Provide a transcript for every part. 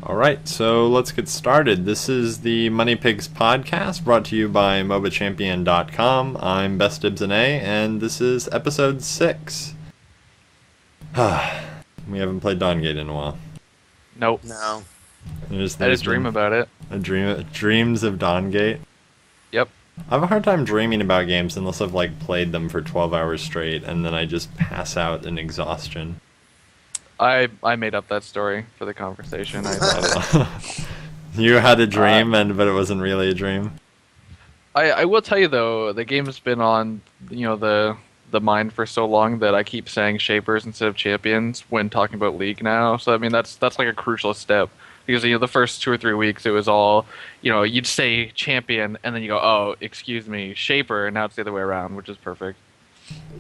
All right, so let's get started. This is the Money Pigs podcast brought to you by MOBAChampion.com. I'm BestDibsNA, and this is episode 6. We haven't played dawngate in a while. Nope. No. I had a dream about it. Dreams of dawngate? Yep. I have a hard time dreaming about games unless I've played them for 12 hours straight, and then I just pass out in exhaustion. I made up that story for the conversation. You had a dream, but it wasn't really a dream. I will tell you though, the game's been on the mind for so long that I keep saying shapers instead of champions when talking about League now. So I mean that's like a crucial step because the first 2 or 3 weeks it was all you'd say champion and then you go, oh excuse me, shaper, and now it's the other way around, which is perfect.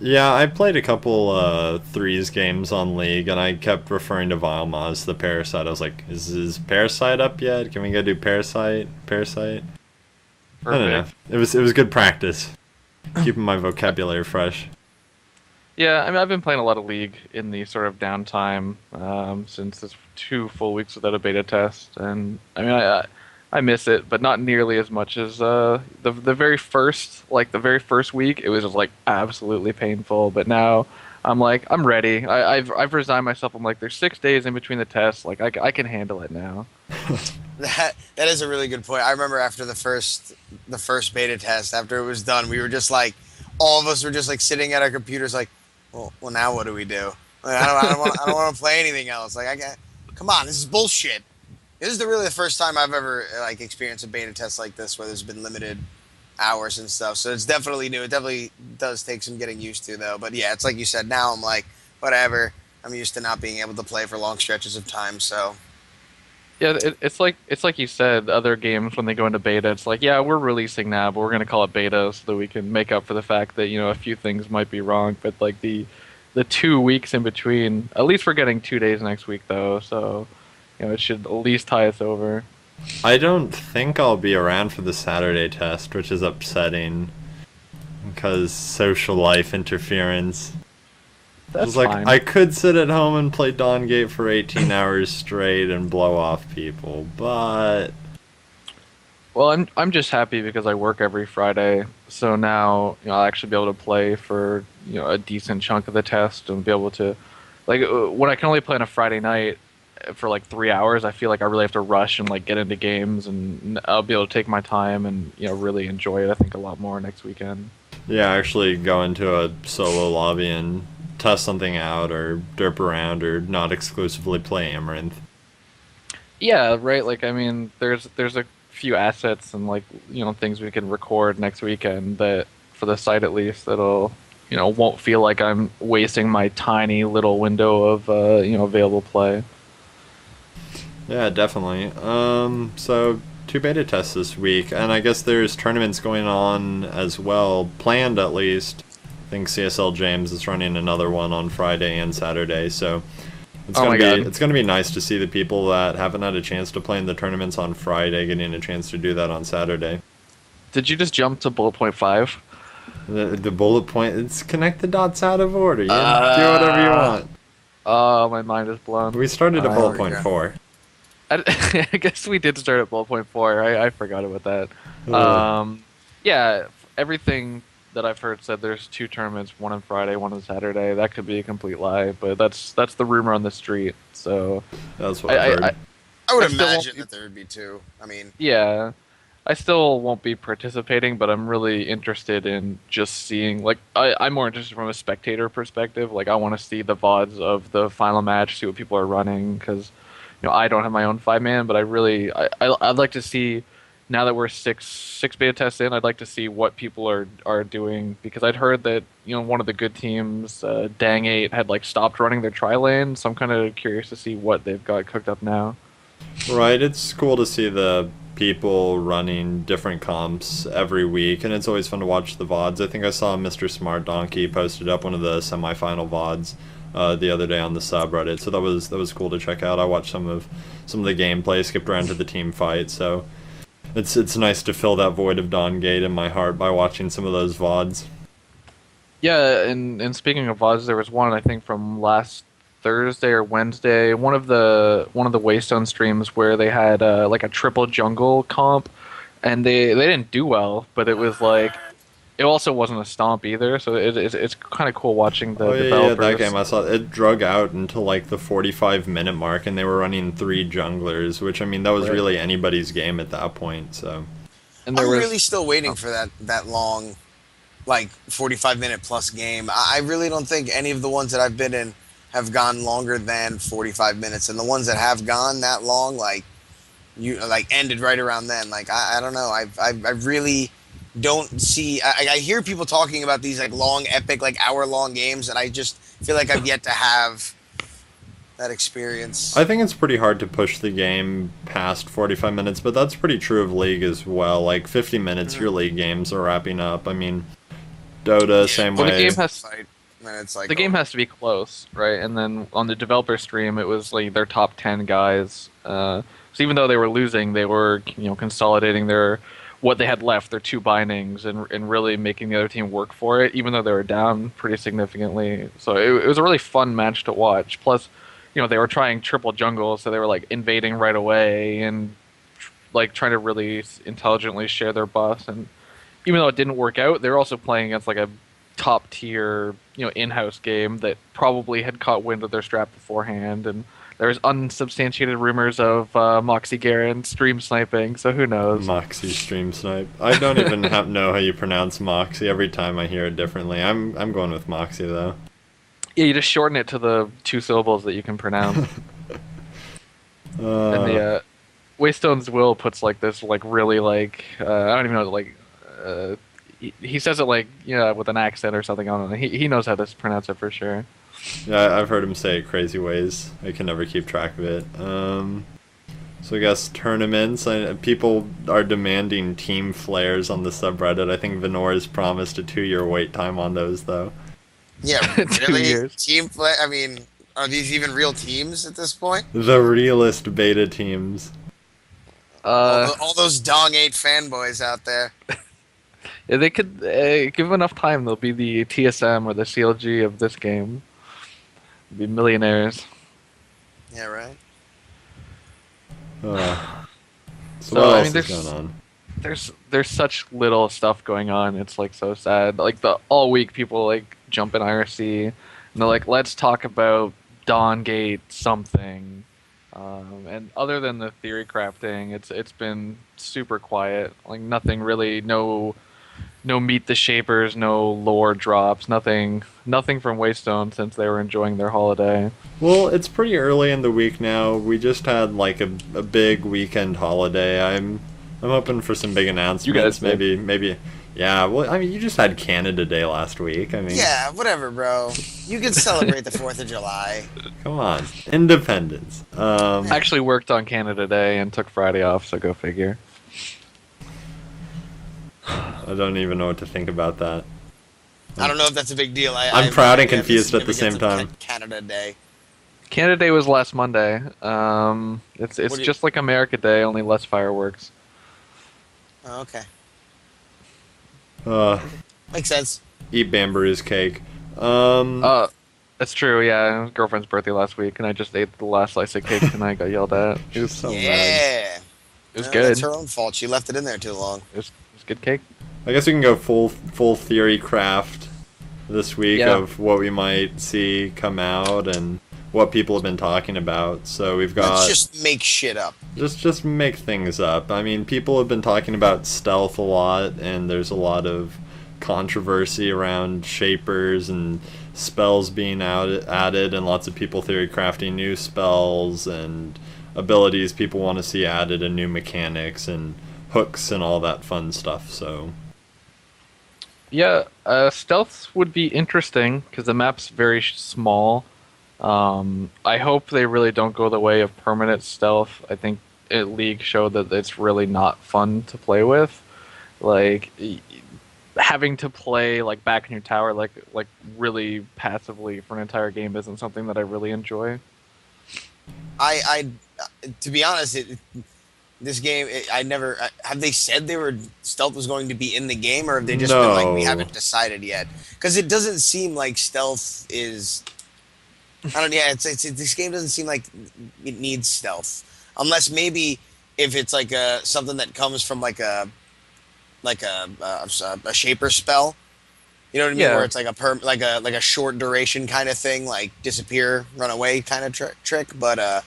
Yeah, I played a couple threes games on League, and I kept referring to Vilma as the Parasite. I was like, is Parasite up yet? Can we go do Parasite? Perfect. I don't know. It was good practice. Keeping my vocabulary fresh. Yeah, I mean, I've been playing a lot of League in the sort of downtime since it's 2 full weeks without a beta test, and I mean, I miss it, but not nearly as much as the very first week. It was just absolutely painful. But now I'm ready. I've resigned myself. I'm there's 6 days in between the tests. I can handle it now. That is a really good point. I remember after the first beta test, after it was done, we were just all of us were just sitting at our computers well now what do we do? I don't want to play anything else. Come on, this is bullshit. This is really the first time I've ever experienced a beta test like this where there's been limited hours and stuff. So it's definitely new. It definitely does take some getting used to though. But yeah, it's like you said. Now I'm whatever. I'm used to not being able to play for long stretches of time. So yeah, it's like you said. Other games when they go into beta, it's yeah, we're releasing now, but we're gonna call it beta so that we can make up for the fact that a few things might be wrong. But the 2 weeks in between, at least we're getting 2 days next week though. So. It should at least tie us over. I don't think I'll be around for the Saturday test, which is upsetting because social life interference. That's fine. I could sit at home and play dawngate for 18 hours straight and blow off people, but well, I'm just happy because I work every Friday, so now I'll actually be able to play for a decent chunk of the test and be able to when I can only play on a Friday night for 3 hours, I feel I really have to rush and get into games, and I'll be able to take my time and really enjoy it. I think a lot more next weekend. Yeah, actually go into a solo lobby and test something out, or derp around, or not exclusively play Amaranth. Yeah, right. I mean, there's a few assets and things we can record next weekend that for the site at least that'll won't feel like I'm wasting my tiny little window of available play. Yeah, definitely. So 2 beta tests this week, and I guess there's tournaments going on as well, planned at least. I think CSL James is running another one on Friday and Saturday, so it's gonna be nice to see the people that haven't had a chance to play in the tournaments on Friday getting a chance to do that on Saturday. Did you just jump to bullet point 5? The bullet point, it's connect the dots out of order. You do whatever you want. Oh, my mind is blown. We started at bullet point 4. I guess we did start at bullet point 4. I forgot about that. Yeah, everything that I've heard said there's 2 tournaments, one on Friday, one on Saturday. That could be a complete lie, but that's the rumor on the street. So that's what I've heard. I would imagine that there would be 2. I mean, yeah, I still won't be participating, but I'm really interested in just seeing. I'm more interested from a spectator perspective. I want to see the VODs of the final match, see what people are running, because. I don't have my own 5-man, but I'd like to see, now that we're six beta tests in, I'd like to see what people are doing, because I'd heard that one of the good teams, dawngate, had stopped running their tri-lane, so I'm kind of curious to see what they've got cooked up now. Right, it's cool to see the people running different comps every week, and it's always fun to watch the VODs. I think I saw Mr. Smart Donkey posted up one of the semifinal VODs the other day on the subreddit, so that was cool to check out. I watched some of the gameplay, skipped around to the team fight, so it's nice to fill that void of dawngate in my heart by watching some of those VODs. Yeah, and speaking of VODs, there was one I think from last Thursday or Wednesday, one of the Waystone streams where they had like a triple jungle comp, and they didn't do well, but it was like it also wasn't a stomp either. So it's kind of cool watching the Oh yeah, developers. that game I saw. It drug out until like the 45-minute mark, and they were running 3 junglers, which I mean that was really anybody's game at that point. So, And I'm really still waiting for that long, like 45-minute plus game. I really don't think any of the ones that I've been in have gone longer than 45 minutes, and the ones that have gone that long, like ended right around then. Like I don't know. I really don't see. I hear people talking about these like long, epic, like hour-long games, and I just feel like I've yet to have that experience. I think it's pretty hard to push the game past 45 minutes, but that's pretty true of League as well. Like 50 minutes, your League games are wrapping up. I mean, Dota, same way. The game has like, the game has to be close, right? And then on the developer stream, it was like their top 10 guys. So even though they were losing, they were consolidating what they had left, their 2 bindings, and really making the other team work for it, even though they were down pretty significantly. So it was a really fun match to watch. Plus, they were trying triple jungle, so they were like invading right away and like trying to really intelligently share their buffs. And even though it didn't work out, they were also playing against like a top tier, in-house game that probably had caught wind of their strap beforehand. And there's unsubstantiated rumors of Moxie Garen stream sniping, so who knows? Moxie stream snipe. I don't even know how you pronounce Moxie. Every time I hear it differently. I'm going with Moxie though. Yeah, you just shorten it to the 2 syllables that you can pronounce. And the Waystone's Will puts like this like really like I don't even know like he says it like with an accent or something. I don't know. He knows how to pronounce it for sure. Yeah, I've heard him say it crazy ways. I can never keep track of it. So I guess tournaments. People are demanding team flares on the subreddit. I think Venor's promised a 2-year wait time on those, though. Yeah, 2 really? years. Team flare? I mean, are these even real teams at this point? The realist beta teams. All those dawngate fanboys out there. Yeah, they could give enough time. They'll be the TSM or the CLG of this game. They'll be millionaires. Yeah, right. So what else is going on? There's such little stuff going on. It's like so sad. Like all week people like jump in IRC and they're like, let's talk about dawngate something. And other than the theory crafting, it's been super quiet. Like nothing really. No Meet the Shapers, no lore drops, nothing from Waystone since they were enjoying their holiday. Well, it's pretty early in the week now. We just had like a big weekend holiday. I'm hoping for some big announcements. You guys did. Maybe. Yeah, well, I mean, you just had Canada Day last week. I mean, Yeah, whatever, bro. You can celebrate the 4th of July. come on, independence. I actually worked on Canada Day and took Friday off, so go figure. I don't even know what to think about that. I don't know if that's a big deal. I'm proud and confused at the same time. Canada Day. Canada Day was last Monday. It's just like America Day, only less fireworks. Oh, okay. Makes sense. Eat Bamburu's cake. That's true. Yeah, it was girlfriend's birthday last week, and I just ate the last slice of cake tonight. Got yelled at. It was so bad. Yeah. It was No, good. That's her own fault. She left it in there too long. It was good cake. I guess we can go full theory craft this week of what we might see come out and what people have been talking about. So we've got Let's just make shit up. just make things up. I mean, people have been talking about stealth a lot, and there's a lot of controversy around shapers and spells being added, and lots of people theory crafting new spells and abilities people want to see added, and new mechanics and hooks and all that fun stuff. So Yeah, stealth would be interesting because the map's very small. I hope they really don't go the way of permanent stealth. I think League showed that it's really not fun to play with. Like having to play like back in your tower like really passively for an entire game isn't something that I really enjoy. I to be honest, this game, I never have they said stealth was going to be in the game, or have they just been like, we haven't decided yet? Because it doesn't seem like stealth is I don't. Yeah, this game doesn't seem like it needs stealth, unless maybe if it's like something that comes from like a shaper spell. You know what I mean? Where Yeah. it's like a short duration kind of thing, like disappear, run away kind of trick. But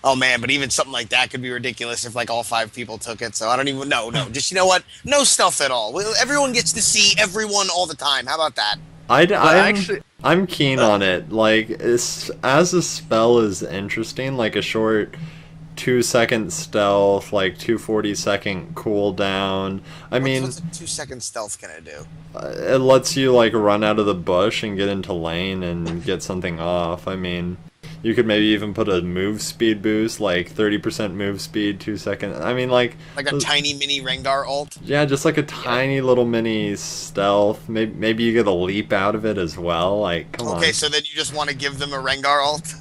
oh man, but even something like that could be ridiculous if like all 5 people took it. So I don't even no. Just you know what? No stealth at all. Everyone gets to see everyone all the time. How about that? I'm keen on it. Like, as a spell is interesting, like a short 2 second stealth, like 240-second cooldown. I mean, What's a 2 second stealth gonna do? it lets you like run out of the bush and get into lane and get something off. I mean, you could maybe even put a move speed boost, like 30% move speed, 2 second. I mean, like Like a tiny mini Rengar ult? yeah, just like a tiny little mini stealth. Maybe you get a leap out of it as well. Like, come on. Okay, so then you just want to give them a Rengar ult?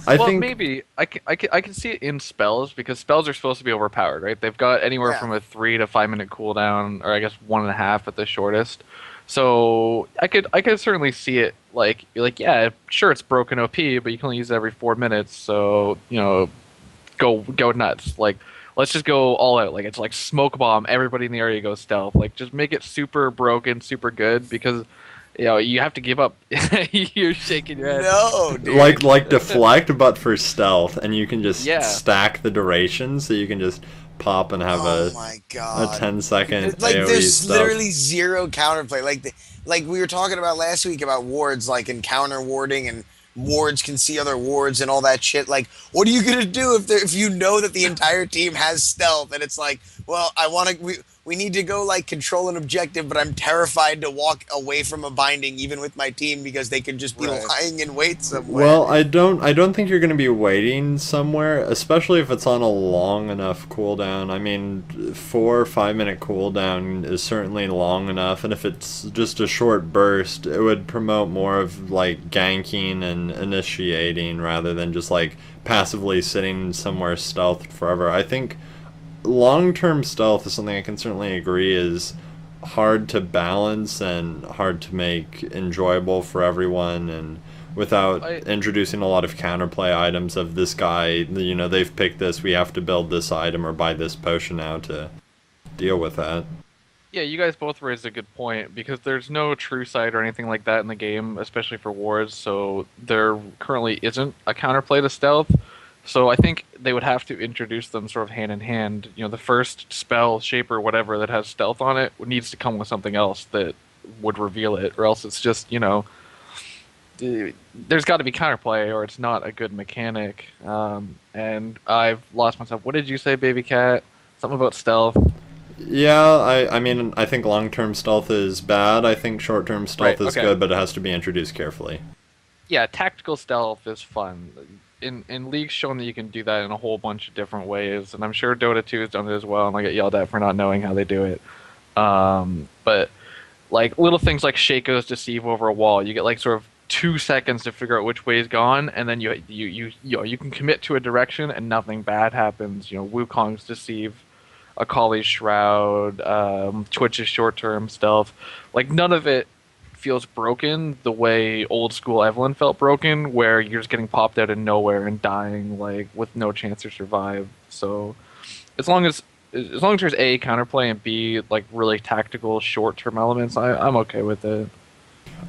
I Well, think maybe I can see it in spells because spells are supposed to be overpowered, right? They've got anywhere Yeah. from a 3 to 5 minute cooldown, or I guess 1.5 at the shortest. So I could certainly see it like yeah, sure it's broken OP, but you can only use it every 4 minutes. So go nuts. Like let's just go all out. Like it's like smoke bomb. Everybody in the area goes stealth. Like just make it super broken, super good because you have to give up. You're shaking your head. No, dude. like deflect, but for stealth, and you can just Yeah. stack the duration, so you can just pop and have Oh a my god. 10-second Like AoE there's stuff. literally zero counterplay. Like we were talking about last week about wards, like in counter warding and wards can see other wards and all that shit. Like, what are you gonna do if you know that the entire team has stealth and it's like, well, we need to go like control an objective, but I'm terrified to walk away from a binding even with my team because they could just be Right. lying in wait somewhere. Well, I don't think you're going to be waiting somewhere, especially if it's on a long enough cooldown. I mean, 4 or 5 minute cooldown is certainly long enough, and if it's just a short burst, it would promote more of like ganking and initiating rather than just like passively sitting somewhere stealthed forever. I think long-term stealth is something I can certainly agree is hard to balance and hard to make enjoyable for everyone, and without introducing a lot of counterplay items of this guy, they've picked this, we have to build this item or buy this potion now to deal with that. Yeah, you guys both raised a good point because there's no true sight or anything like that in the game, especially for wards. So there currently isn't a counterplay to stealth. So I think they would have to introduce them sort of hand in hand. The first spell, shape, or whatever that has stealth on it needs to come with something else that would reveal it, or else it's just there's got to be counterplay, or it's not a good mechanic. And I've lost myself. What did you say, Baby Cat? Something about stealth. Yeah, I mean, I think long-term stealth is bad. I think short-term stealth Right, is okay. good, but it has to be introduced carefully. Yeah, tactical stealth is fun. In League's shown that you can do that in a whole bunch of different ways, and I'm sure Dota 2 has done it as well, and I get yelled at for not knowing how they do it. But like little things like Shaco's deceive over a wall, you get like sort of 2 seconds to figure out which way is gone, and then you can commit to a direction and nothing bad happens. Wukong's deceive, Akali's shroud, Twitch's short-term stealth, like none of it feels broken the way old school Evelyn felt broken, where you're just getting popped out of nowhere and dying like with no chance to survive. So as long as there's A, counterplay, and B, like really tactical short-term elements, I'm okay with it.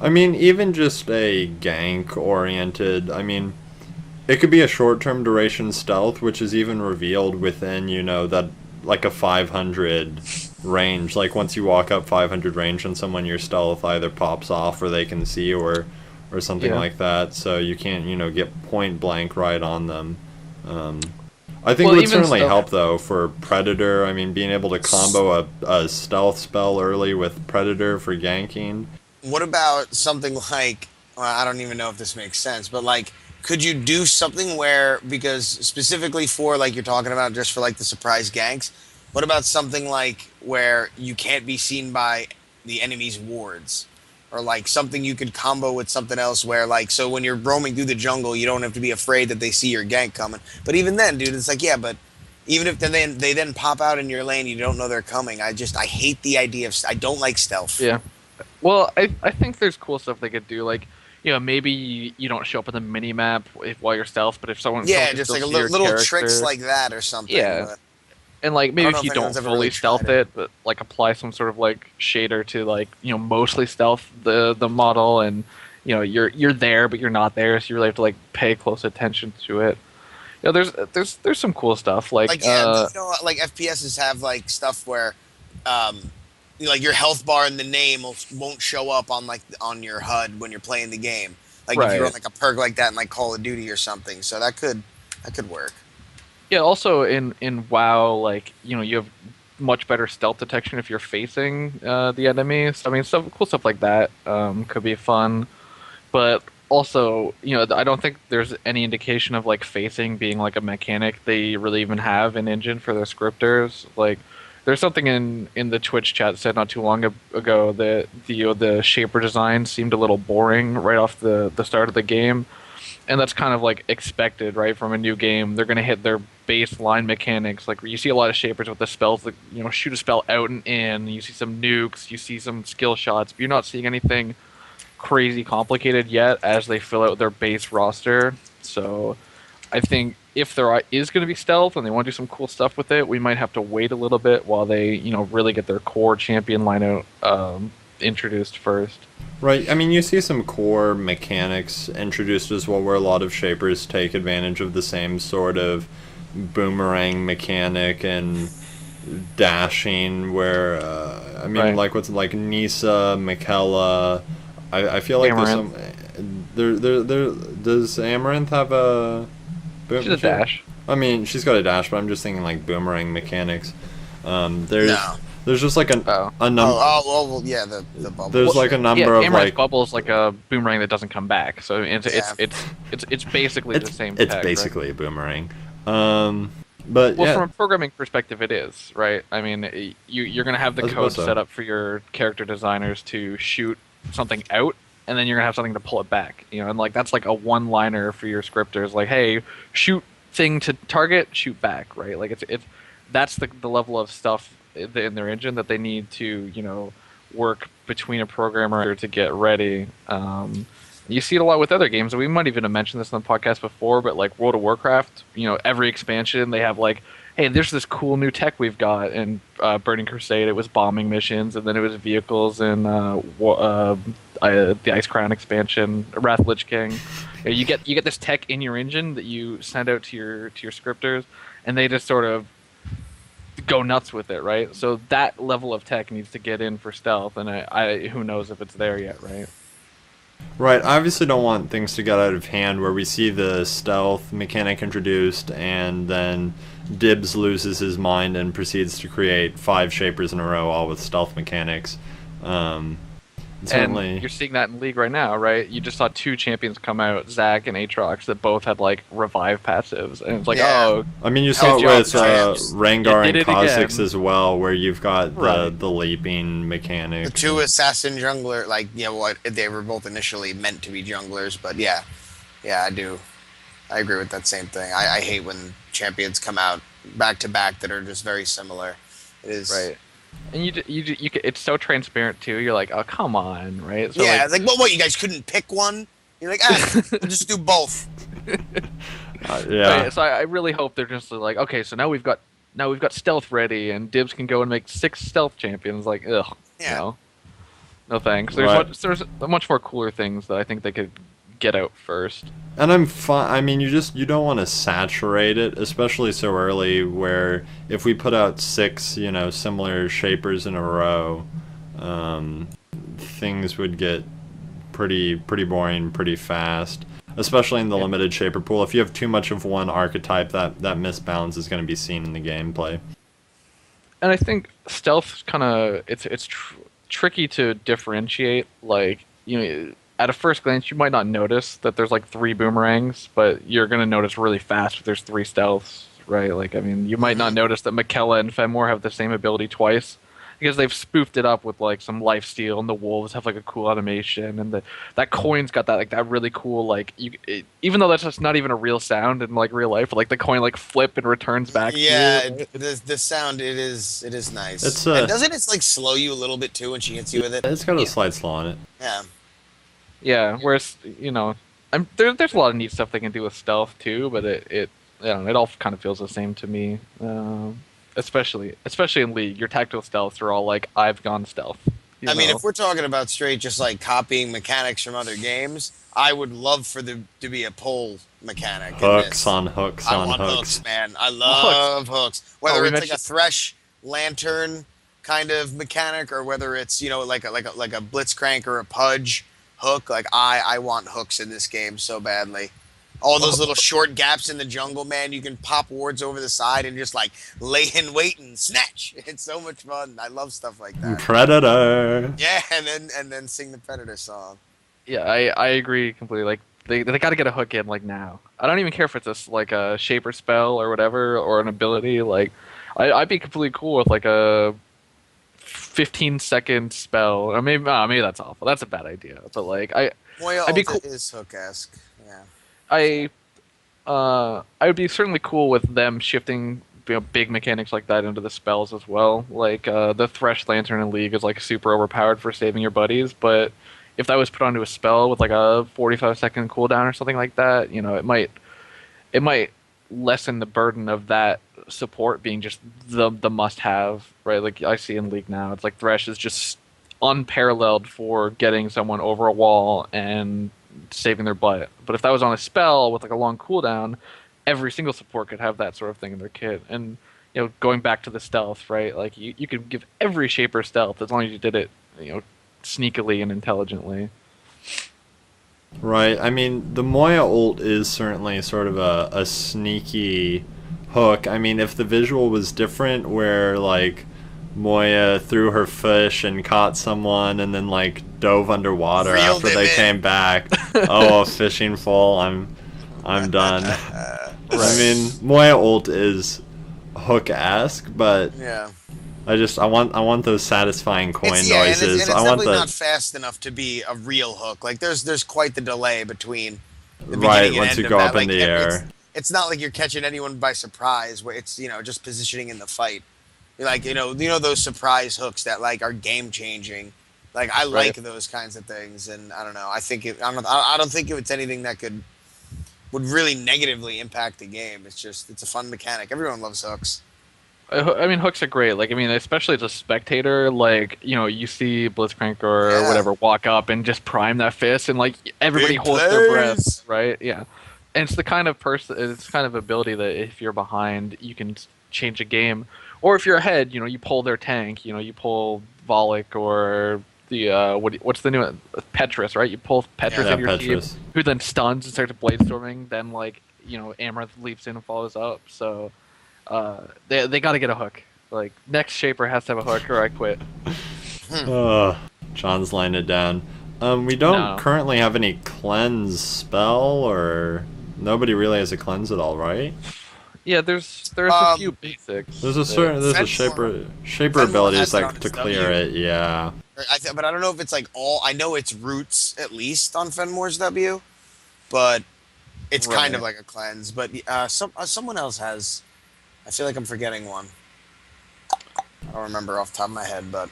I mean, even just a gank oriented, I mean, it could be a short-term duration stealth, which is even revealed within, that like a 500 range. Like once you walk up 500 range on someone, your stealth either pops off or they can see or something Yeah. like that. So you can't, get point blank right on them. I think Well, it would even certainly stuff- help though for Predator. I mean, being able to combo a stealth spell early with Predator for ganking. What about something like, well, I don't even know if this makes sense, but like, could you do something where, because specifically for like you're talking about just for like the surprise ganks, what about something like where you can't be seen by the enemy's wards? Or like something you could combo with something else where like, so when you're roaming through the jungle, you don't have to be afraid that they see your gank coming. But even then, dude, it's like, yeah, but even if they then pop out in your lane, you don't know they're coming. I hate the idea of, I don't like stealth. Yeah. Well, I think there's cool stuff they could do. Like, maybe you don't show up on the mini map while you're stealth, but if someone Yeah, can just still like a see your little tricks character, like that or something. yeah. But And like I maybe don't know if if you don't anyone's ever fully really tried stealth it. it, but like apply some sort of like shader to like mostly stealth the model, and you're there but you're not there, so you really have to like pay close attention to it. There's some cool stuff like Like like FPSs have like stuff where, um, like your health bar in the name won't show up on like on your HUD when you're playing the game. Like if you run right. like a perk like that in like Call of Duty or something, so that could work. Yeah, also in WoW, like you have much better stealth detection if you're facing the enemies. I mean, cool stuff like that could be fun. But also, I don't think there's any indication of like facing being like a mechanic they really even have in engine for their scripters. Like, there's something in the Twitch chat said not too long ago that the shaper design seemed a little boring right off the start of the game, and that's kind of like expected, right, from a new game. They're gonna hit their baseline mechanics. Like you see a lot of shapers with the spells, like shoot a spell out and in. You see some nukes, you see some skill shots, but you're not seeing anything crazy complicated yet as they fill out their base roster. So I think if is going to be stealth and they want to do some cool stuff with it, we might have to wait a little bit while they really get their core champion lineup introduced first. Right. I mean, you see some core mechanics introduced as well, where a lot of shapers take advantage of the same sort of boomerang mechanic and dashing. Where I mean, Right. like what's like Nisa, Michaela. I feel like Amaranth. there does Amaranth have a boom? She's a dash. I mean, she's got a dash, but I'm just thinking like boomerang mechanics. There's No. there's just like Oh. a number. Well, yeah, the bubble. There's like a number Yeah, of Amaranth's like bubble is like a boomerang that doesn't come back. So it's basically the same. it's tech, basically a boomerang. But well, yeah, from a programming perspective, it is right. I mean, you're going to have the I code suppose so. set up for your character designers to shoot something out, and then you're going to have something to pull it back. And like that's like a one-liner for your scripters. Like, hey, shoot thing to target, shoot back. Right? Like it's that's the level of stuff in their engine that they need to work between a programmer to get ready. You see it a lot with other games, and we might even have mentioned this on the podcast before, but like World of Warcraft, every expansion they have like, hey, there's this cool new tech we've got. And Burning Crusade, it was bombing missions, and then it was vehicles, and the Ice Crown expansion, Wrath of Lich King. You get this tech in your engine that you send out to your scripters, and they just sort of go nuts with it, right? So that level of tech needs to get in for stealth, and I who knows if it's there yet, right? right. I obviously don't want things to get out of hand where we see the stealth mechanic introduced and then Dibs loses his mind and proceeds to create 5 shapers in a row, all with stealth mechanics. Certainly. And you're seeing that in League right now, right? You just saw 2 champions come out, Zac and Aatrox, that both had like revive passives, and it's like, Yeah. oh, I mean, you saw Good it job, with Giants. Rengar You and did it Kha'Zix again. as well, where you've got Right. the leaping mechanic. The 2 assassin jungler, like what they were both initially meant to be junglers, but yeah, I do. I agree with that same thing. I hate when champions come out back to back that are just very similar. It is right. And it's so transparent too. You're like, oh, come on, right? So yeah, like, like what? You guys couldn't pick one? You're like, we'll just do both. Yeah. right, so I really hope they're just like, okay, so now we've got stealth ready, and Dibs can go and make 6 stealth champions. Like, ugh, Yeah. no thanks. Right. There's much more cooler things that I think they could get out first. And I'm fine. I mean, you don't want to saturate it, especially so early. Where if we put out 6, similar shapers in a row, things would get pretty boring pretty fast. Especially in the limited shaper pool. If you have too much of one archetype, that misbalance is going to be seen in the gameplay. And I think stealth kind of it's tricky to differentiate. Like at a first glance, you might not notice that there's like 3 boomerangs, but you're gonna notice really fast if there's 3 stealths, right? Like, I mean, you might not notice that Michaela and Fenmore have the same ability twice because they've spoofed it up with like some lifesteal, and the wolves have like a cool animation, and that coin's got that really cool even though that's just not even a real sound in like real life, but like the coin like flip and returns back. Yeah, to you. the sound it is nice. It's, and doesn't it like slow you a little bit too when she hits you with it? It's got a slight slaw on it. Yeah. Yeah, whereas there's a lot of neat stuff they can do with stealth too, but I don't know, it all kind of feels the same to me. Especially in League, your tactical stealths are all like I've gone stealth. You I mean, know, if we're talking about straight just like copying mechanics from other games, I would love for there to be a pull mechanic in Hooks this. on hooks I on want hooks. hooks, man. I hooks. love hooks. Whether We it's like a mentioned thresh lantern kind of mechanic, or whether it's like a blitzcrank or a pudge hook. Like I want hooks in this game so badly. All those little short gaps in the jungle, man. You can pop wards over the side and just like lay in wait and snatch. It's so much fun. I love stuff like that. Predator. Yeah, and then sing the Predator song. Yeah, I agree completely. Like they got to get a hook in like now. I don't even care if it's like a shaper spell or whatever or an ability. Like I'd be completely cool with like a 15-second spell. Or maybe that's awful. That's a bad idea. But like Moya I'd be Alta cool. is hook-esque. Yeah. I would be certainly cool with them shifting big mechanics like that into the spells as well. Like the Thresh Lantern in League is like super overpowered for saving your buddies, but if that was put onto a spell with like a 45-second cooldown or something like that, it might lessen the burden of that support being just the must have, right? Like I see in League now, it's like Thresh is just unparalleled for getting someone over a wall and saving their butt. But if that was on a spell with like a long cooldown, every single support could have that sort of thing in their kit. And going back to the stealth, right? Like you could give every shaper stealth as long as you did it, sneakily and intelligently. Right. I mean, the Moya ult is certainly sort of a sneaky hook. I mean, if the visual was different, where like Moya threw her fish and caught someone and then like dove underwater Reeled after him they in. came back. Oh, a fishing full. I'm done. I mean, Moya ult is hook-esque, but Yeah. I want those satisfying coin And noises. it's I want definitely the not fast enough to be a real hook. Like there's quite the delay between the right beginning and once end you of go that. up in Like, the air. it's not like you're catching anyone by surprise. Where it's just positioning in the fight. Like those surprise hooks that like are game changing. Like I like those kinds of things, and I don't know. I don't think it's anything that would really negatively impact the game. It's a fun mechanic. Everyone loves hooks. I mean, hooks are great. Like, I mean, especially as a spectator, like, you see Blitzcrank or whatever walk up and just prime that fist, and like everybody Big holds their breath, plays. right? Yeah, and it's the kind of it's kind of ability that if you're behind, you can change a game, or if you're ahead, you pull their tank. You pull Volek or the what's the new Petrus, right? You pull Petrus Yeah, into your team, Petrus. who then stuns and starts bladestorming. Then like Amaranth leaps in and follows up. So. They got to get a hook. Like next shaper has to have a hook, or I quit. John's laying it down. We don't No. currently have any cleanse spell, or nobody really has a cleanse at all, right? Yeah, there's a few basics. There's a shaper Fenmore abilities has it like on to his clear W. it. Yeah. But I don't know if it's like all. I know it's roots at least on Fenmore's W, but it's kind of like a cleanse. But someone else has. I feel like I'm forgetting one. I don't remember off the top of my head, but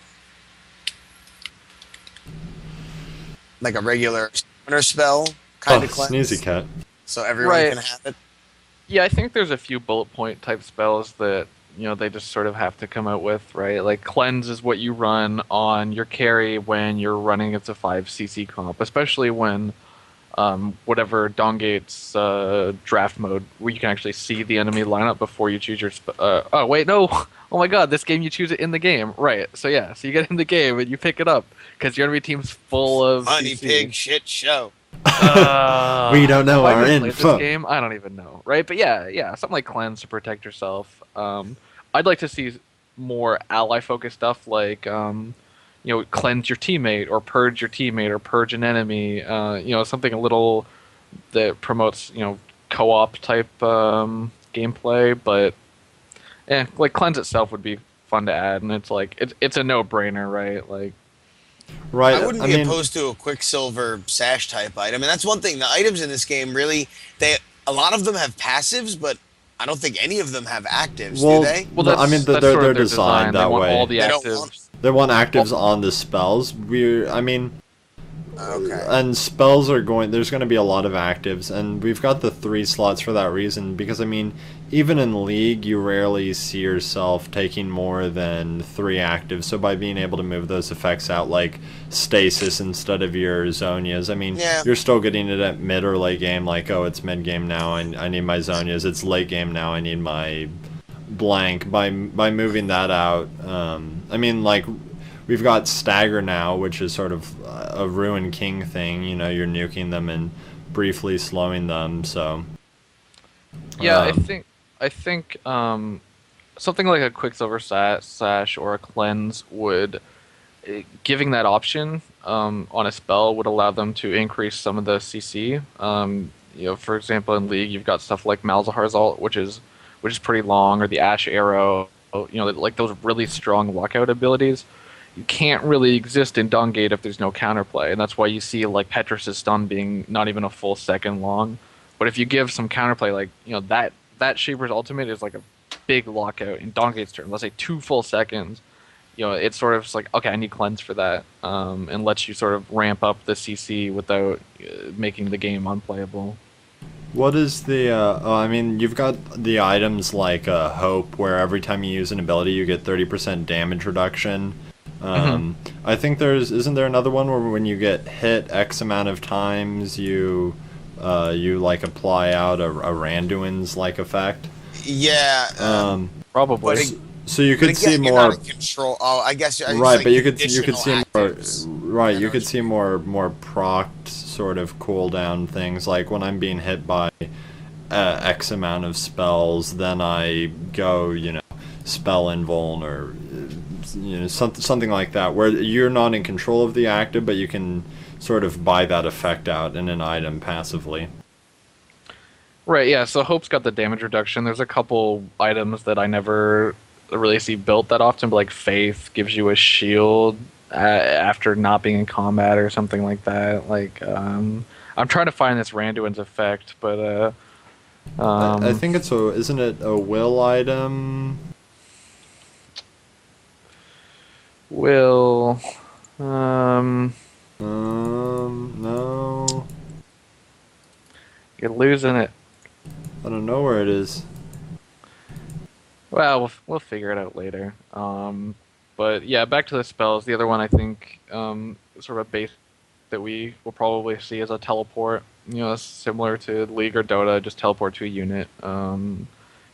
like a regular summoner spell kind of cleanse. Sneezy cat. So everyone Right. can have it. Yeah, I think there's a few bullet point type spells that they just sort of have to come out with, right? Like cleanse is what you run on your carry when you're running against a 5cc comp, especially when whatever Dawngate's draft mode, where you can actually see the enemy lineup before you choose your. Oh wait, no! Oh my God, this game you choose it in the game, right? So yeah, so you get in the game and you pick it up because your enemy team's full of Money CC. pig shit show. We don't know Have I our really played info. this game? I don't even know, right? But yeah, something like cleanse to protect yourself. I'd like to see more ally-focused stuff like cleanse your teammate or purge your teammate or purge an enemy. Something a little that promotes co-op type gameplay. But like cleanse itself would be fun to add, and it's a no-brainer, right? Like. Right. I wouldn't be opposed to a Quicksilver sash type item, and that's one thing. The items in this game really, a lot of them have passives, but I don't think any of them have actives, Well, do they? Well, no, that's, I mean, that's they're sort of their designed design. that They want way. all the They don't actives. want- They want actives on the spells. Okay. And spells are there's going to be a lot of actives, and we've got the 3 slots for that reason, because I mean, even in League you rarely see yourself taking more than 3 actives, so by being able to move those effects out like stasis instead of your Zonias, I mean, Yeah. you're still getting it at mid or late game, like, oh, it's mid game now, I need my Zonias, it's late game now, I need my blank. By moving that out, I mean, like, we've got Stagger now, which is sort of a Ruin King thing. You know, you're nuking them and briefly slowing them. So Yeah, I think something like a Quicksilver Sash or a Cleanse would, giving that option on a spell would allow them to increase some of the CC. You know, for example, in League, you've got stuff like Malzahar's ult, which is pretty long, or the Ash Arrow. You know, like those really strong walkout abilities. You can't really exist in dawngate if there's no counterplay, and that's why you see like Petrus' stun being not even a full second long. But if you give some counterplay, like, you know, that Shaper's ultimate is like a big lockout in dawngate turn. Let's say 2 full seconds. You know, it's sort of just like, okay, I need cleanse for that, and lets you sort of ramp up the CC without making the game unplayable. what is the I mean, you've got the items like Hope, where every time you use an ability you get 30% damage reduction. I think isn't there another one where when you get hit X amount of times you like apply out a Randuin's like effect? Yeah. Probably. So you could see you're more. not in control. Oh, I guess. It's Right, like but you could additional see more. actives. Right, you could see more procced sort of cooldown things. Like when I'm being hit by X amount of spells, then I go, you know, spell invuln or you know, something like that, where you're not in control of the active, but you can sort of buy that effect out in an item passively. Right, yeah, so Hope's got the damage reduction. There's a couple items that I never really see built that often, but like Faith gives you a shield after not being in combat or something like that. Like, I'm trying to find this Randuin's effect, but I think isn't it a will item? Will, No. you're losing it. I don't know where it is. Well, we'll figure it out later. But yeah, back to the spells. The other one I think sort of a base that we will probably see is a teleport. You know, similar to League or Dota, just teleport to a unit. You know,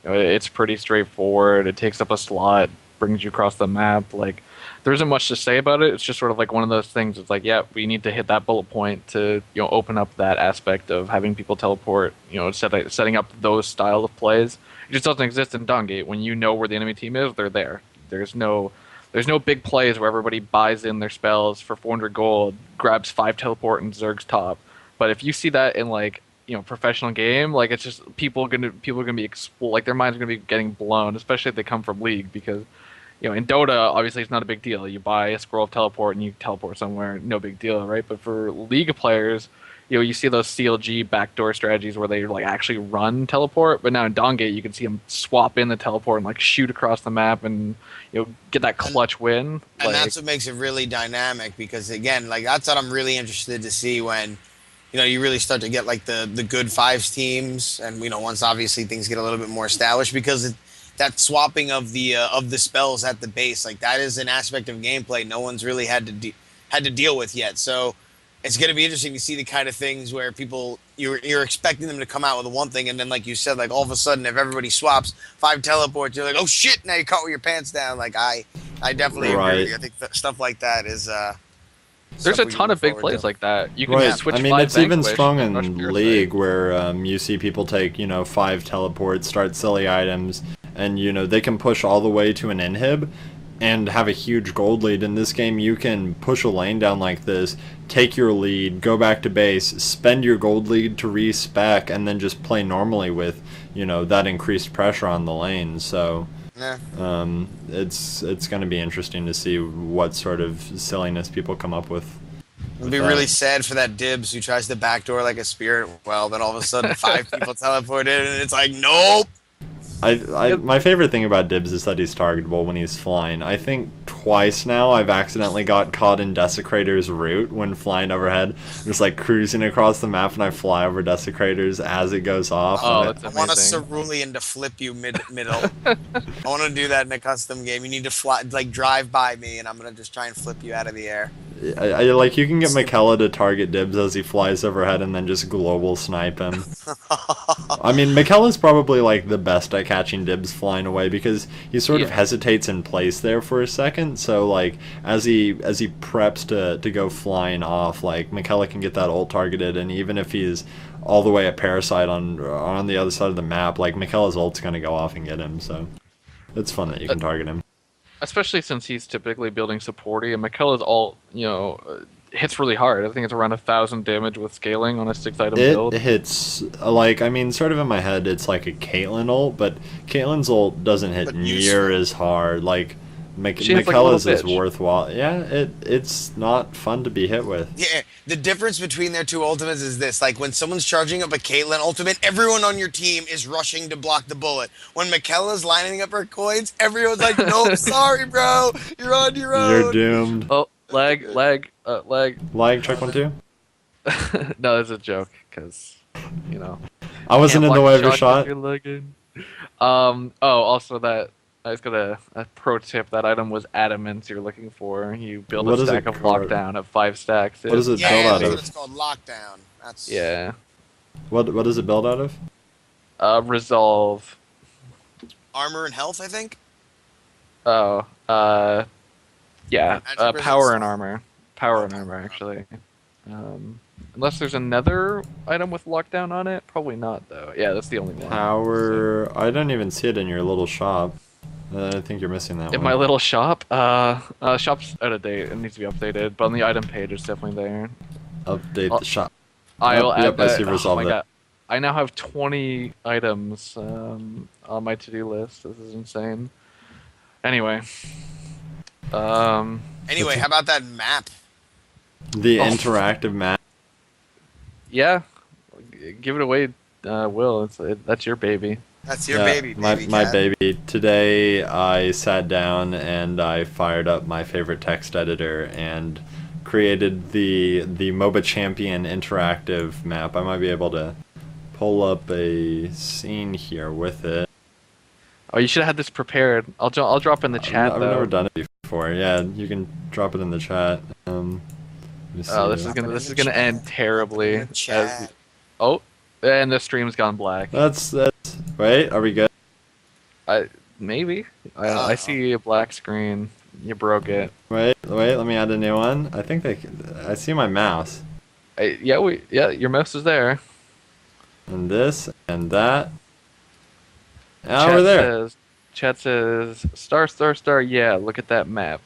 it's pretty straightforward. It takes up a slot, brings you across the map. Like, there isn't much to say about it. It's just sort of like one of those things. It's like, yeah, we need to hit that bullet point to, you know, open up that aspect of having people teleport. You know, setting up those style of plays. It just doesn't exist in dawngate. When you know where the enemy team is, they're there. There's no big plays where everybody buys in their spells for 400 gold, grabs 5 teleport and Zerg's top. But if you see that in, like, you know, professional game, like, it's just people are gonna be like, their minds are gonna be getting blown, especially if they come from League, because, you know, in Dota, obviously it's not a big deal. You buy a scroll of teleport and you teleport somewhere, no big deal, right? But for League players, you know, you see those CLG backdoor strategies where they like actually run teleport, but now in dawngate you can see them swap in the teleport and like shoot across the map and, you know, get that clutch win. And that's what makes it really dynamic, because again, like, that's what I'm really interested to see when, you know, you really start to get like the good fives teams, and, you know, once obviously things get a little bit more established, because that swapping of the spells at the base, like, that is an aspect of gameplay no one's really had to deal with yet. So it's going to be interesting to see the kind of things where people you're expecting them to come out with one thing, and then, like you said, like, all of a sudden if everybody swaps 5 teleports, you're like, oh shit, now you're caught with your pants down. Like, I definitely agree with you. I think stuff like that is there's a ton of big plays like that. You can Right. just switch. I mean, 5 it's even Vanquish strong and rush in Pure League, Sight. where you see people take, you know, 5 teleports, start silly items, and, you know, they can push all the way to an inhib and have a huge gold lead. In this game, you can push a lane down like this, take your lead, go back to base, spend your gold lead to respec, and then just play normally with, you know, that increased pressure on the lane. So yeah. it's going to be interesting to see what sort of silliness people come up with. It'd be really sad for that Dibs who tries to backdoor like a spirit. Well, then all of a sudden 5 people teleport in, and it's like, nope. My favorite thing about Dibs is that he's targetable when he's flying. I think twice now I've accidentally got caught in Desecrator's route when flying overhead. I'm just like cruising across the map and I fly over Desecrators as it goes off. Oh, and that's I want a amazing. cerulean to flip you middle. I want to do that in a custom game. You need to fly, like drive by me, and I'm gonna just try and flip you out of the air. I like you can get McKellar to target Dibs as he flies overhead and then just global snipe him. I mean, McKellar's probably like the best at catching Dibs flying away because he sort of hesitates in place there for a second. So like as he preps to go flying off, like McKellar can get that ult targeted, and even if he's all the way at Parasite on the other side of the map, like McKellar's ult's gonna go off and get him. So it's fun that you can target him. Especially since he's typically building supporty, and McKellar's ult, hits really hard. I think it's around 1,000 damage with scaling on a 6-item build. It hits, like, I mean, sort of in my head, it's like a Caitlyn ult, but Caitlyn's ult doesn't hit near as hard. Like, McKellar's is worthwhile. Yeah, it's not fun to be hit with. Yeah, the difference between their two ultimates is this. Like, when someone's charging up a Caitlyn ultimate, everyone on your team is rushing to block the bullet. When Michaela's lining up her coins, everyone's like, nope, sorry, bro. You're on your own. You're doomed. Oh, lag. Lag, check 1, 2. No, it's a joke, because, I wasn't in the way of your shot. Also that, I was gonna, a pro tip, that item was adamant you're looking for. You build a stack of lockdown at 5 stacks. What does it build out of? It's called lockdown. That's What does it build out of? Resolve. Armor and health, I think. Oh, yeah, Magic power resist. and armor. Power and armor, actually. Unless there's another item with lockdown on it, probably not though. Yeah, that's the only one. Power. I don't even see it in your little shop. I think you're missing that one. In my little shop, shop's out of date. It needs to be updated, but on the item page, it's definitely there. Update the shop. I'll add yep, I see that. resolve Oh my it. god. I now have 20 items on my to-do list. This is insane. Anyway. Anyway, how about that map? The interactive map. Yeah. Give it away, Will. That's your baby. That's your baby, my cat. baby. Today I sat down and I fired up my favorite text editor and created the MOBA Champion interactive map. I might be able to pull up a scene here with it. Oh, you should have had this prepared. I'll drop in the chat. I've never done it before. Yeah, you can drop it in the chat. Let me see. Oh, this is gonna end terribly. Chat. And the stream's gone black. That's wait. Are we good? Maybe. I see a black screen. You broke it. Wait. Let me add a new one. I think I see my mouse. Yeah, your mouse is there. And this and that. We're there. Chat says star. Yeah, look at that map.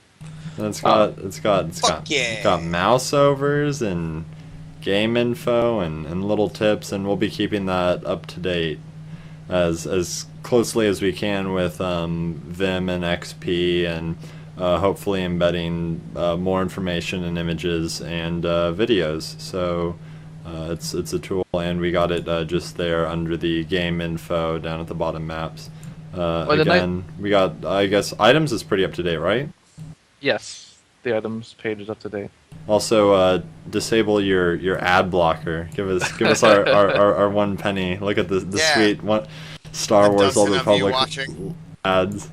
And it's got mouse overs and game info and little tips, and we'll be keeping that up to date as closely as we can with Vim and XP, and hopefully embedding more information and images and videos. So it's a tool, and we got it just there under the game info down at the bottom maps. Again, we got, I guess, items is pretty up to date, right? Yes, the items page is up to date. Also, disable your ad blocker. Give us our 1 penny. Look at the sweet one, Star Wars Old Republic ads.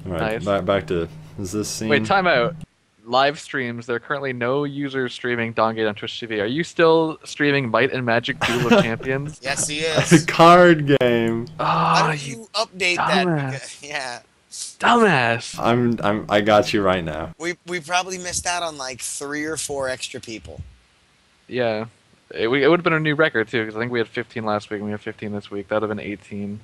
All right, nice. back to, is this scene? Wait, time out. Live streams. There are currently no users streaming Dawngate on Twitch TV. Are you still streaming Might and Magic Duel of Champions? Yes, he It's a is. card game. Why Oh, don't you update dumbass. that? Yeah. Dumbass. I got you right now. We probably missed out on like 3 or 4 extra people. Yeah. It would have been a new record, too, because I think we had 15 last week and we have 15 this week. That would have been 18.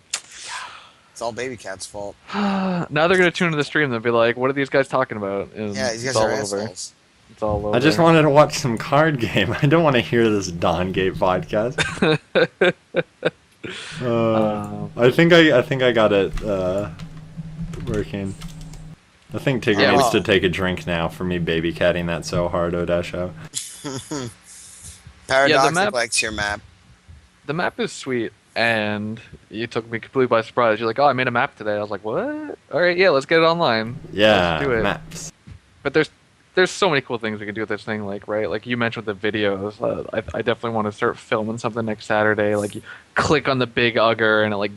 It's all Baby Cat's fault. Now they're going to tune into the stream and they'll be like, what are these guys talking about? And Yeah, these guys it's all are over. assholes. It's all over. I just wanted to watch some card game. I don't want to hear this Dawngate podcast. I think I got it working. I think Tigger needs to take a drink now for me baby catting that so hard, Odesho. Paradox map- likes your map. The map is sweet. and you took me completely by surprise. You're like, "Oh, I made a map today." I was like, "What? All right, yeah, let's get it online. Yeah, Let's do it." maps. But there's so many cool things we can do with this thing, like right, like you mentioned with the videos. I definitely want to start filming something next Saturday. Like you click on the big ugger and it like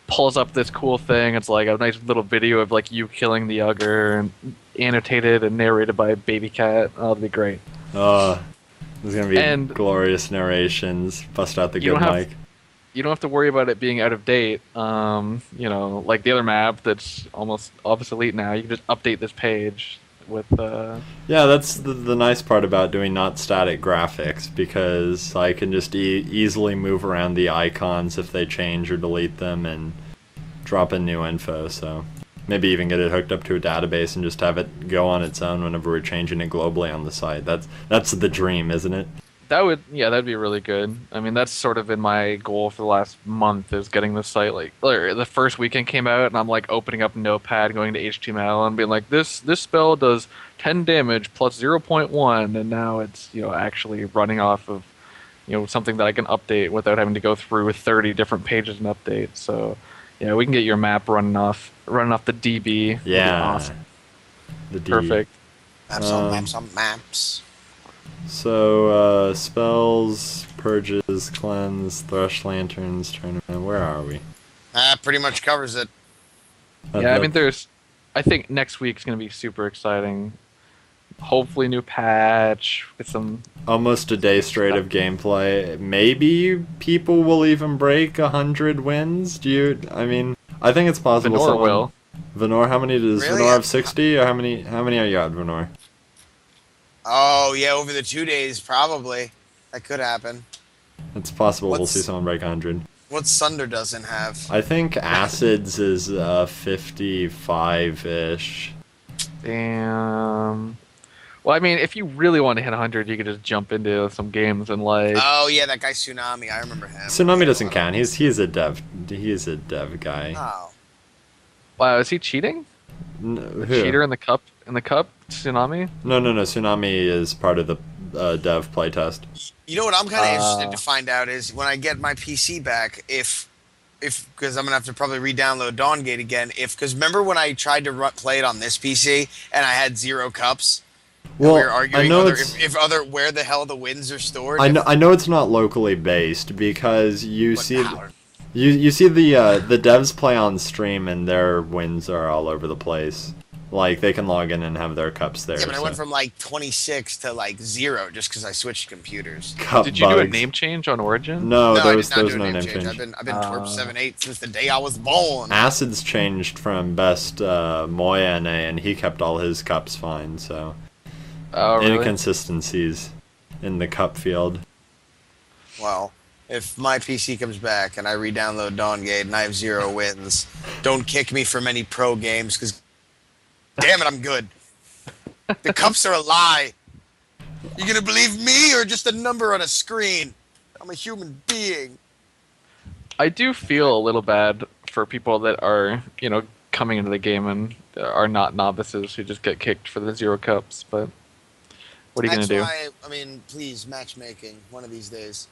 pulls up this cool thing. It's like a nice little video of like you killing the ugger and annotated and narrated by a baby cat. Oh, that'd be great. There's gonna be And glorious narrations. Bust out the you good don't have mic. you don't have to worry about it being out of date. Like the other map that's almost obsolete now. You can just update this page with. Yeah, that's the nice part about doing not static graphics, because I can just easily move around the icons if they change or delete them and drop in new info. So maybe even get it hooked up to a database and just have it go on its own whenever we're changing it globally on the site. That's the dream, isn't it? That'd be really good. I mean, that's sort of been my goal for the last month, is getting the site or the first weekend came out and I'm like opening up Notepad, going to HTML and being like, this spell does 10 damage plus 0.1, and now it's, actually running off of, something that I can update without having to go through 30 different pages and update. So, yeah, we can get your map running off the DB. That'd be Yeah. awesome. The D. Perfect. Maps on maps on maps. So, spells, purges, cleanse, thrush lanterns, tournament. Where are we? That pretty much covers it. Yeah, I mean, I think next week's going to be super exciting. Hopefully new patch with some... Almost a day straight of gameplay. Maybe people will even break 100 wins. I think it's possible. Venor will. Venor, how many does Really? Venor have? 60? Or how many are you at, Venor? Oh yeah, over the 2 days probably. That could happen. It's possible we'll What's- see someone break 100. What Sunder doesn't have? I think Acids is 55-ish. Damn. Well, I mean, if you really want to hit 100, you could just jump into some games and Oh yeah, that guy Tsunami. I remember him. Tsunami doesn't count. He's a dev. He's a dev guy. Oh. Wow, is he cheating? Who? Cheater in the cup? Tsunami? No. Tsunami is part of the dev playtest. You know what I'm kind of interested to find out is when I get my PC back, if because I'm gonna have to probably re-download Dawngate again. Because remember when I tried to play it on this PC and I had 0 cups. Well, we were arguing I know where the hell the wins are stored. I know it's not locally based, because you But see how? you see the devs play on stream and their wins are all over the place. Like they can log in and have their cups there. Yeah, but I so. went from like 26 to like 0 just because I switched computers. Cup Did you do a bugs. name change on Origin? No, I there did was not do a no name change. change. I've been Twerp 7/8 since the day I was born. Acids changed from best Moya NA, and he kept all his cups fine. So Oh, really? inconsistencies in the cup field. Well, if my PC comes back and I re-download Dawngate and I have 0 wins, don't kick me from any pro games because, damn it, I'm good. The cups are a lie. You gonna believe me or just a number on a screen? I'm a human being. I do feel a little bad for people that are, coming into the game and are not novices who just get kicked for the 0 cups, but what are you going to do? That's why, I mean, please, matchmaking one of these days.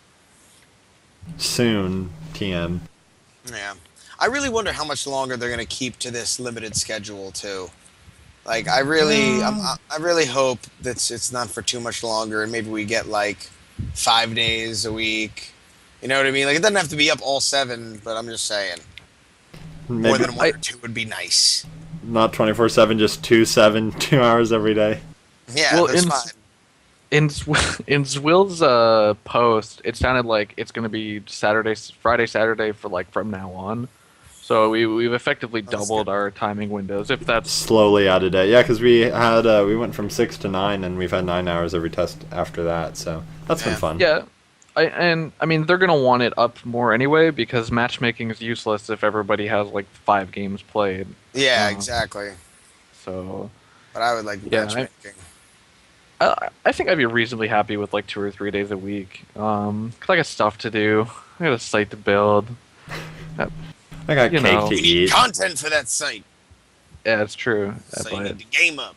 Soon, TM. Yeah. I really wonder how much longer they're going to keep to this limited schedule, too. Like, I really hope that it's not for too much longer, and maybe we get, like, 5 days a week. You know what I mean? Like, it doesn't have to be up all 7, but I'm just saying. More Maybe than 1 or 2 would be nice. not 24/7, just 2/7, 2 hours every day. Yeah, Well, that's fine. In Zwill's post, it sounded like it's going to be Friday, Saturday for like from now on. So we've effectively That's doubled good. our timing windows. If that's Slowly out of day. Yeah, because we went from 6 to 9, and we've had 9 hours every test after that. So that's been Yeah. fun. yeah, I mean they're going to want it up more anyway because matchmaking is useless if everybody has like 5 games played. Yeah, exactly. So But I would like Yeah, matchmaking. I think I'd be reasonably happy with like 2 or 3 days a week. 'Cause I got stuff to do. I got a site to build. I got You cake know. to eat. Content for that site. Yeah, it's true. So you But need to game up.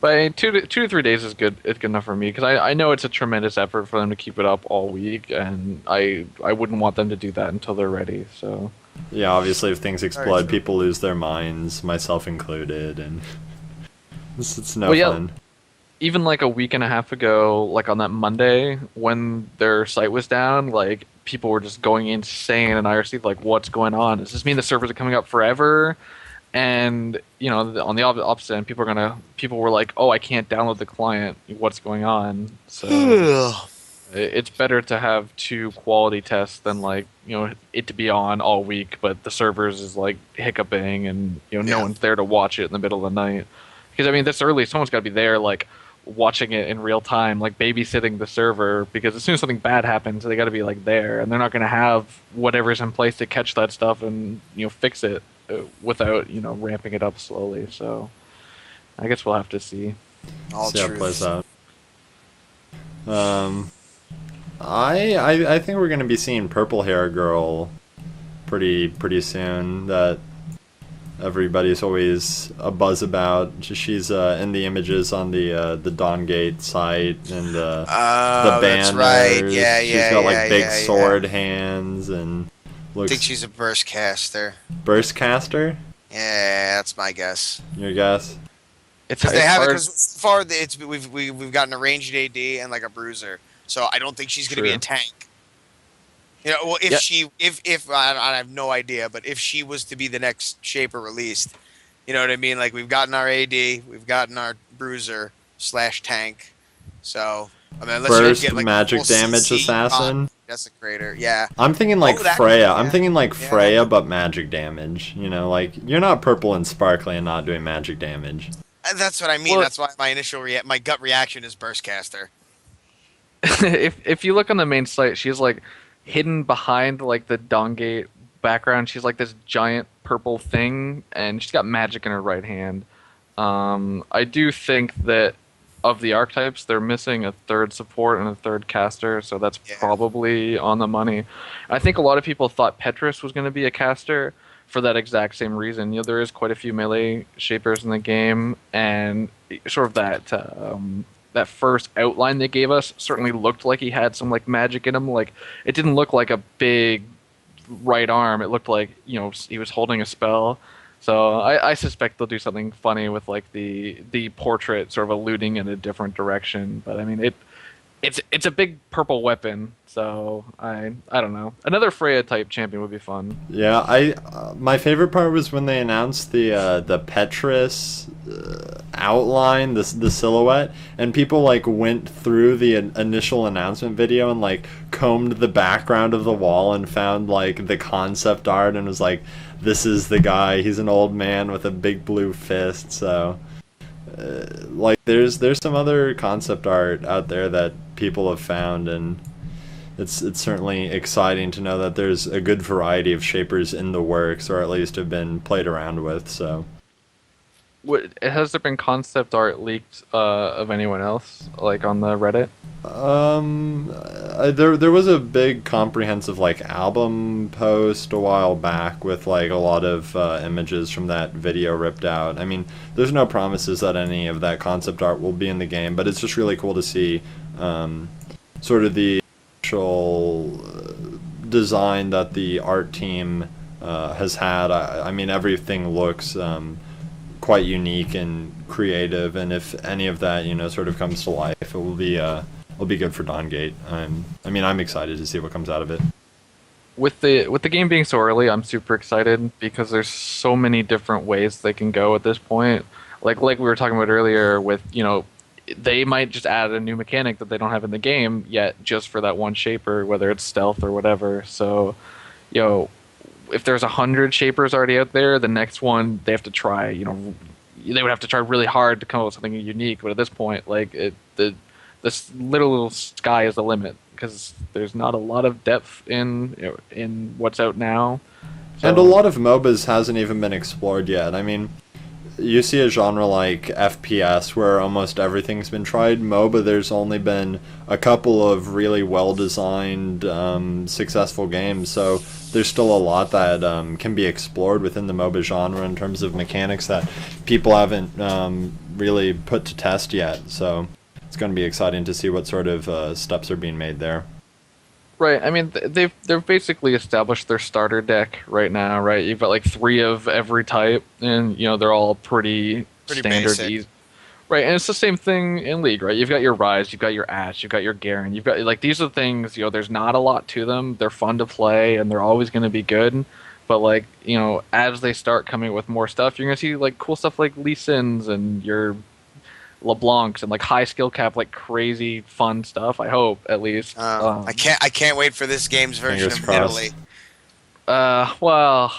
But I mean, 2 to 3 days is good. It's good enough for me because I know it's a tremendous effort for them to keep it up all week, and I wouldn't want them to do that until they're ready. So Yeah, obviously, if things Very explode, true. people lose their minds, myself included, and it's no Well, yeah. fun. Even like a week and a half ago, like on that Monday when their site was down, like people were just going insane in IRC. Like, what's going on? Does this mean the servers are coming up forever? And on the opposite end, people were like, "Oh, I can't download the client. What's going on?" So it's better to have two quality tests than like it to be on all week, but the servers is like hiccuping and no Yeah. one's there to watch it in the middle of the night. Because I mean, this early, someone's got to be there like watching it in real time, like babysitting the server. Because as soon as something bad happens, they got to be like there, and they're not going to have whatever's in place to catch that stuff and fix it without ramping it up slowly. So I guess we'll have to see. All See how it truth. plays out. I think we're gonna be seeing Purple Hair Girl pretty soon. That everybody's always a buzz about. She's in the images on the dawngate site and the Oh, banners. that's right. Yeah, She's yeah, got like yeah, big yeah, yeah. sword hands and I looks think she's a burst caster. burst caster. Yeah, that's my guess. Your guess? It's Because they have it. hard. Because so far we've gotten a ranged AD and like a bruiser. So I don't think she's going to be a True. tank. Well, if Yeah. she, if I have no idea, but if she was to be the next shaper released, you know what I mean? Like we've gotten our AD, we've gotten our bruiser / tank. So I mean, unless Burst you get like magic full damage CC assassin. desecrator, yeah. I'm thinking like that- Freya. I'm yeah. thinking like Yeah. Freya, but magic damage. Like you're not purple and sparkly and not doing magic damage. That's what I mean. Well- That's why my initial my gut reaction is burst caster. if you look on the main site, she's like hidden behind like the dawngate background. She's like this giant purple thing, and she's got magic in her right hand. I do think that of the archetypes, they're missing a third support and a third caster, so that's Yeah. probably on the money. I think a lot of people thought Petrus was going to be a caster for that exact same reason. There is quite a few melee shapers in the game, and sort of that first outline they gave us certainly looked like he had some like magic in him. Like it didn't look like a big right arm. It looked like he was holding a spell. So I suspect they'll do something funny with like the portrait sort of alluding in a different direction. But I mean it's a big purple weapon. So I don't know. Another Freya type champion would be fun. Yeah, my favorite part was when they announced the Petrus outline, the silhouette, and people like went through the initial announcement video and like combed the background of the wall and found like the concept art and was like, this is the guy. He's an old man with a big blue fist. So like there's some other concept art out there that people have found, and it's certainly exciting to know that there's a good variety of shapers in the works, or at least have been played around with. So Has there been concept art leaked of anyone else, like on the Reddit? there was a big comprehensive like album post a while back with like a lot of images from that video ripped out. I mean, there's no promises that any of that concept art will be in the game, but it's just really cool to see sort of the actual design that the art team has had. I mean, everything looks quite unique and creative, and if any of that sort of comes to life, it will be good for dawngate. I'm excited to see what comes out of it. With the game being so early, I'm super excited because there's so many different ways they can go at this point. Like we were talking about earlier with they might just add a new mechanic that they don't have in the game yet, just for that one shaper, whether it's stealth or whatever. So if there's 100 shapers already out there, the next one they have to try. They would have to try really hard to come up with something unique. But at this point, like the little sky is the limit because there's not a lot of depth in what's out now. And a lot of MOBAs hasn't even been explored yet. I mean, you see a genre like FPS where almost everything's been tried. MOBA, there's only been a couple of really well-designed, successful games, so there's still a lot that can be explored within the MOBA genre in terms of mechanics that people haven't really put to test yet. So it's going to be exciting to see what sort of steps are being made there. Right. I mean, they've basically established their starter deck right now, right? You've got like 3 of every type, and they're all pretty standard. basic. Right, and it's the same thing in League, right? You've got your Ryze, you've got your Ashe, you've got your Garen, you've got like these are things. There's not a lot to them. They're fun to play, and they're always going to be good. But like as they start coming with more stuff, you're going to see like cool stuff like Lee Sins and your LeBlancs and like high skill cap, like crazy fun stuff. I hope at least. I can't wait for this game's version of Italy. Well,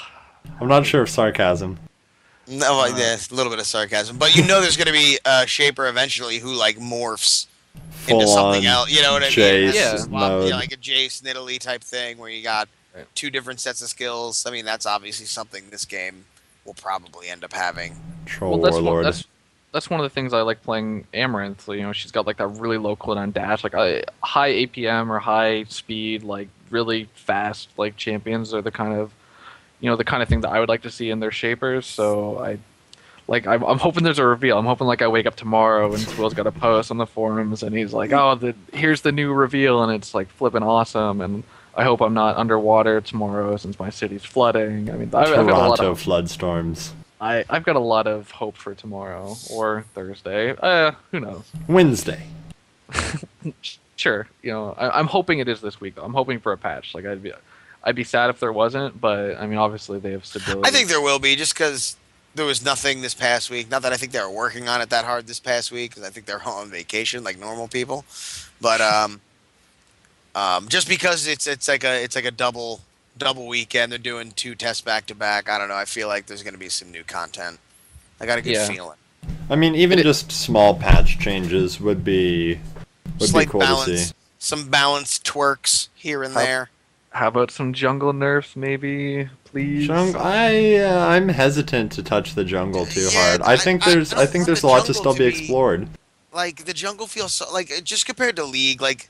I'm not sure if sarcasm. No, yeah, it's a little bit of sarcasm, but there's going to be a shaper eventually who like morphs into something else. You know what I mean? Jace Yeah. mode. Like a Jace in Italy type thing where you got 2 different sets of skills. I mean, that's obviously something this game will probably end up having. Troll well, Warlord. that's one of the things I like playing Amaranth. She's got like that really low cooldown dash, like high APM or high speed, like really fast. Like champions are the kind of thing that I would like to see in their shapers. So I'm hoping there's a reveal. I'm hoping like I wake up tomorrow and Will's got a post on the forums and he's like, oh, here's the new reveal, and it's like flipping awesome. And I hope I'm not underwater tomorrow since my city's flooding. I mean, I've got a lot Toronto of floodstorms. I've got a lot of hope for tomorrow or Thursday. Who knows? Wednesday. Sure. I'm hoping it is this week, though. I'm hoping for a patch. Like I'd be sad if there wasn't, but I mean, obviously they have stability. I think there will be, just because there was nothing this past week. Not that I think they were working on it that hard this past week, because I think they're on vacation like normal people. But just because it's like a double weekend, they're doing 2 tests back to back. I don't know. I feel like there's going to be some new content. I got a good feeling. I mean, even just small patch changes would be cool balance, to see. Some balanced twerks here and there. How about some jungle nerfs, maybe, please? I'm hesitant to touch the jungle too hard. I think there's a lot to still be explored. Like the jungle feels so, like just compared to League, like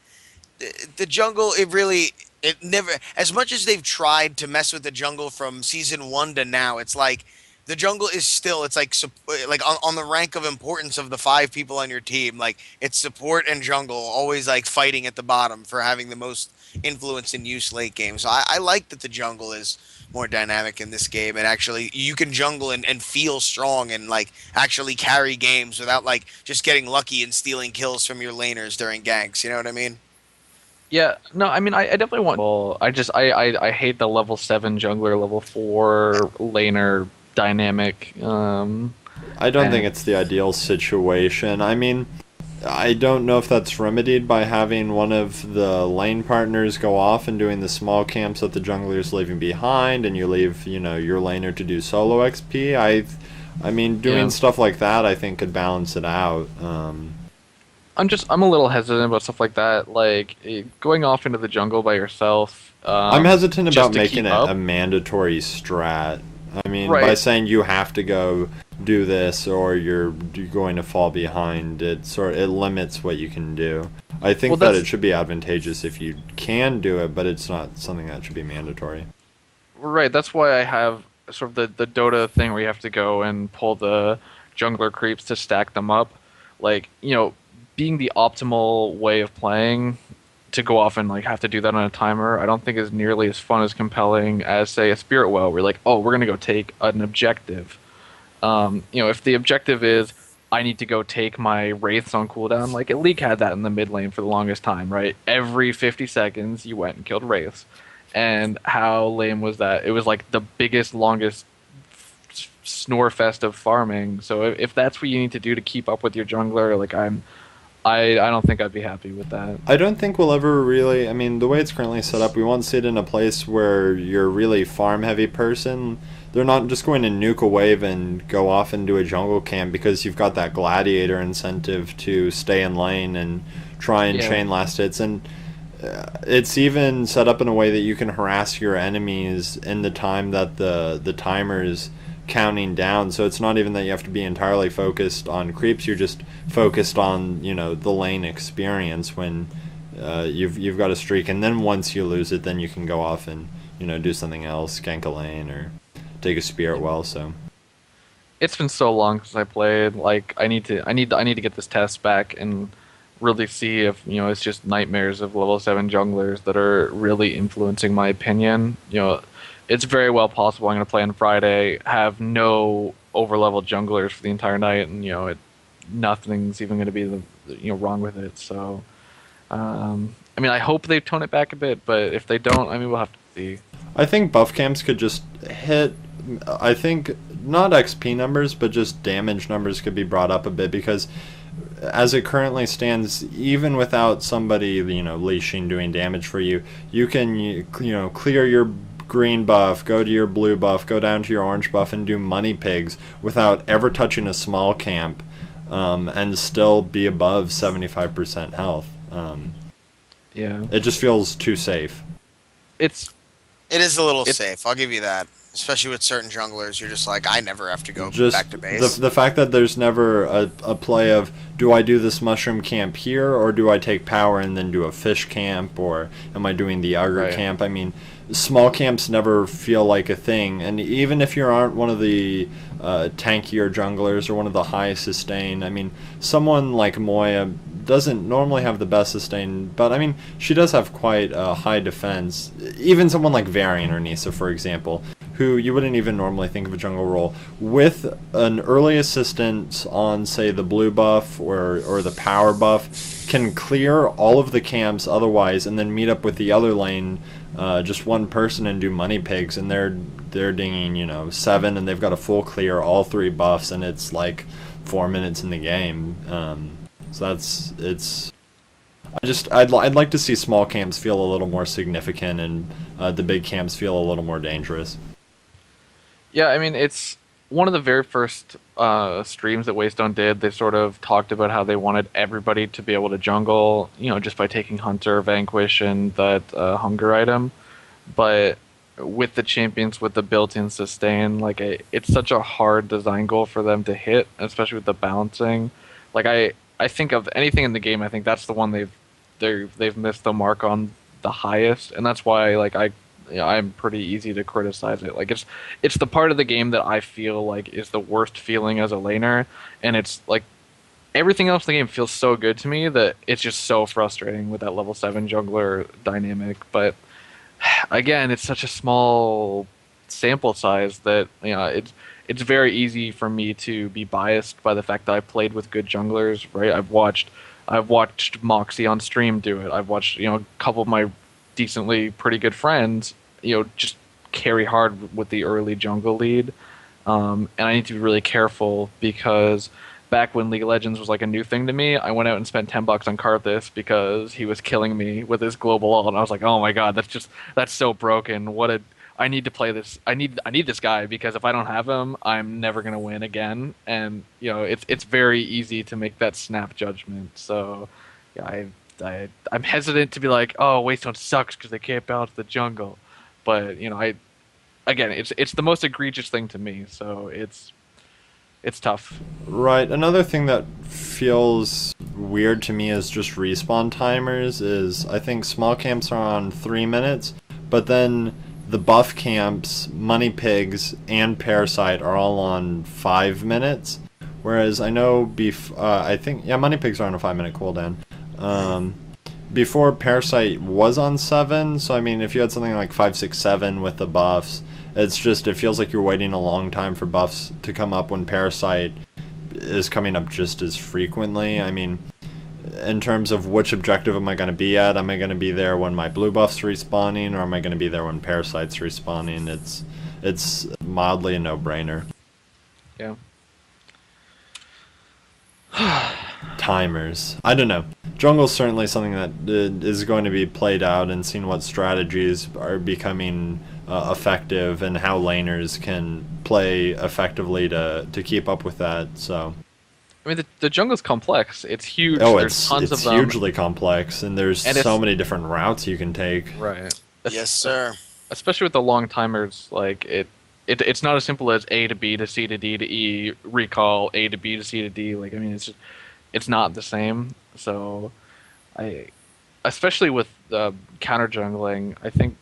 the jungle, it never, as much as they've tried to mess with the jungle from season 1 to now, it's like the jungle is still, it's like on the rank of importance of the 5 people on your team, like it's support and jungle always like fighting at the bottom for having the most influence and use late game. So I like that the jungle is more dynamic in this game, and actually you can jungle and feel strong and like actually carry games without like just getting lucky and stealing kills from your laners during ganks. You know what I mean? Yeah, no, I mean, I definitely want. Well, I hate the level 7 jungler, level 4 laner dynamic. I don't think it's the ideal situation. I mean, I don't know if that's remedied by having one of the lane partners go off and doing the small camps that the jungler's leaving behind, and you leave, your laner to do solo XP. I mean, doing stuff like that, I think, could balance it out. I'm a little hesitant about stuff like that, like going off into the jungle by yourself. I'm hesitant about making it up a mandatory strat. I mean, Right. by saying you have to go do this or you're going to fall behind, it limits what you can do. I think that it should be advantageous if you can do it, but it's not something that should be mandatory. Right, that's why I have sort of the Dota thing where you have to go and pull the jungler creeps to stack them up. Like, being the optimal way of playing, to go off and like have to do that on a timer, I don't think is nearly as fun as compelling as, say, a Spirit Well, where you're like, oh, we're gonna go take an objective. If the objective is I need to go take my Wraiths on cooldown, like League had that in the mid lane for the longest time, right? Every 50 seconds you went and killed Wraiths. And how lame was that? It was like the biggest, longest snore fest of farming. So if that's what you need to do to keep up with your jungler, like I don't think I'd be happy with that. I don't think we'll ever really, I mean, the way it's currently set up, we won't see it in a place where you're a really farm-heavy person. They're not just going to nuke a wave and go off and do a jungle camp because you've got that gladiator incentive to stay in lane and try and chain last hits. And it's even set up in a way that you can harass your enemies in the time that the timers counting down. So it's not even that you have to be entirely focused on creeps. You're just focused on, you know, the lane experience when you've got a streak. And then once you lose it, then you can go off and, you know, do something else, gank a lane or take a spirit well. So it's been so long since I played. Like I need to get this test back and really see if, you know, it's just nightmares of level 7 junglers that are really influencing my opinion. You know, it's very well possible I'm going to play on Friday, have no overleveled junglers for the entire night, and, you know, nothing's even going to be wrong with it. So, I mean, I hope they tone it back a bit, but if they don't, I mean, we'll have to see. I think buff camps could just hit, I think, not XP numbers, but just damage numbers could be brought up a bit, because as it currently stands, even without somebody, you know, Lee Xin doing damage for you, you can, you know, clear your green buff, go to your blue buff, go down to your orange buff, and do money pigs without ever touching a small camp, and still be above 75% health. Yeah. It just feels too safe. It is a little safe, I'll give you that. Especially with certain junglers, you're just like, I never have to go back to base. The fact that there's never a play of, do I do this mushroom camp here, or do I take power and then do a fish camp, or am I doing the Augur camp? I mean, small camps never feel like a thing, and even if you aren't one of the tankier junglers or one of the high sustain, I mean, someone like Moya doesn't normally have the best sustain, but I mean, she does have quite a high defense. Even someone like Varian or Nisa, for example, who you wouldn't even normally think of a jungle role, with an early assistance on, say, the blue buff or the power buff, can clear all of the camps otherwise, and then meet up with the other lane, just one person, and do money pigs, and they're dinging, you know, 7, and they've got a full clear, all 3 buffs, and it's like 4 minutes in the game. So I'd like to see small camps feel a little more significant, and the big camps feel a little more dangerous. Yeah, I mean, it's one of the very first streams that Waystone did. They sort of talked about how they wanted everybody to be able to jungle, you know, just by taking Hunter, Vanquish, and that hunger item. But with the champions, with the built-in sustain, like, it's such a hard design goal for them to hit, especially with the balancing. Like, I think of anything in the game, I think that's the one they've missed the mark on the highest, and that's why, like, I'm pretty easy to criticize it. Like, it's the part of the game that I feel like is the worst feeling as a laner, and it's like everything else in the game feels so good to me that it's just so frustrating with that level 7 jungler dynamic. But again, it's such a small sample size that, you know, it's very easy for me to be biased by the fact that I played with good junglers, right? I've watched Moxie on stream do it. I've watched, you know, a couple of my decently pretty good friends, you know, just carry hard with the early jungle lead. And I need to be really careful, because back when League of Legends was like a new thing to me, I went out and spent $10 on Karthus because he was killing me with his global ult, and I was like, oh my god, that's so broken. I need to play this. I need this guy, because if I don't have him, I'm never gonna win again. And, you know, it's very easy to make that snap judgment. So yeah, I'm hesitant to be like, oh, Waystone sucks because they can't balance the jungle. But, you know, it's the most egregious thing to me, so it's tough. Right. Another thing that feels weird to me is just respawn timers. I think small camps are on 3 minutes, but then the buff camps, money pigs, and parasite are all on 5 minutes. Whereas I know I think money pigs are on a 5-minute cooldown. Before, Parasite was on 7, so I mean, if you had something like 5, 6, 7 with the buffs, it feels like you're waiting a long time for buffs to come up when Parasite is coming up just as frequently. I mean, in terms of which objective am I going to be at, am I going to be there when my blue buff's respawning, or am I going to be there when Parasite's respawning? It's mildly a no-brainer. Yeah. Timers. I don't know. Jungle's certainly something that is going to be played out, and seeing what strategies are becoming effective, and how laners can play effectively to keep up with that. So, I mean, the jungle's complex. It's huge. Oh, there's tons of them. It's hugely complex, and there's so many different routes you can take. Right. Yes, sir. Especially with the long timers, like it's not as simple as A to B to C to D to E, recall A to B to C to D. Like, I mean, it's not the same. So I, especially with counter jungling, I think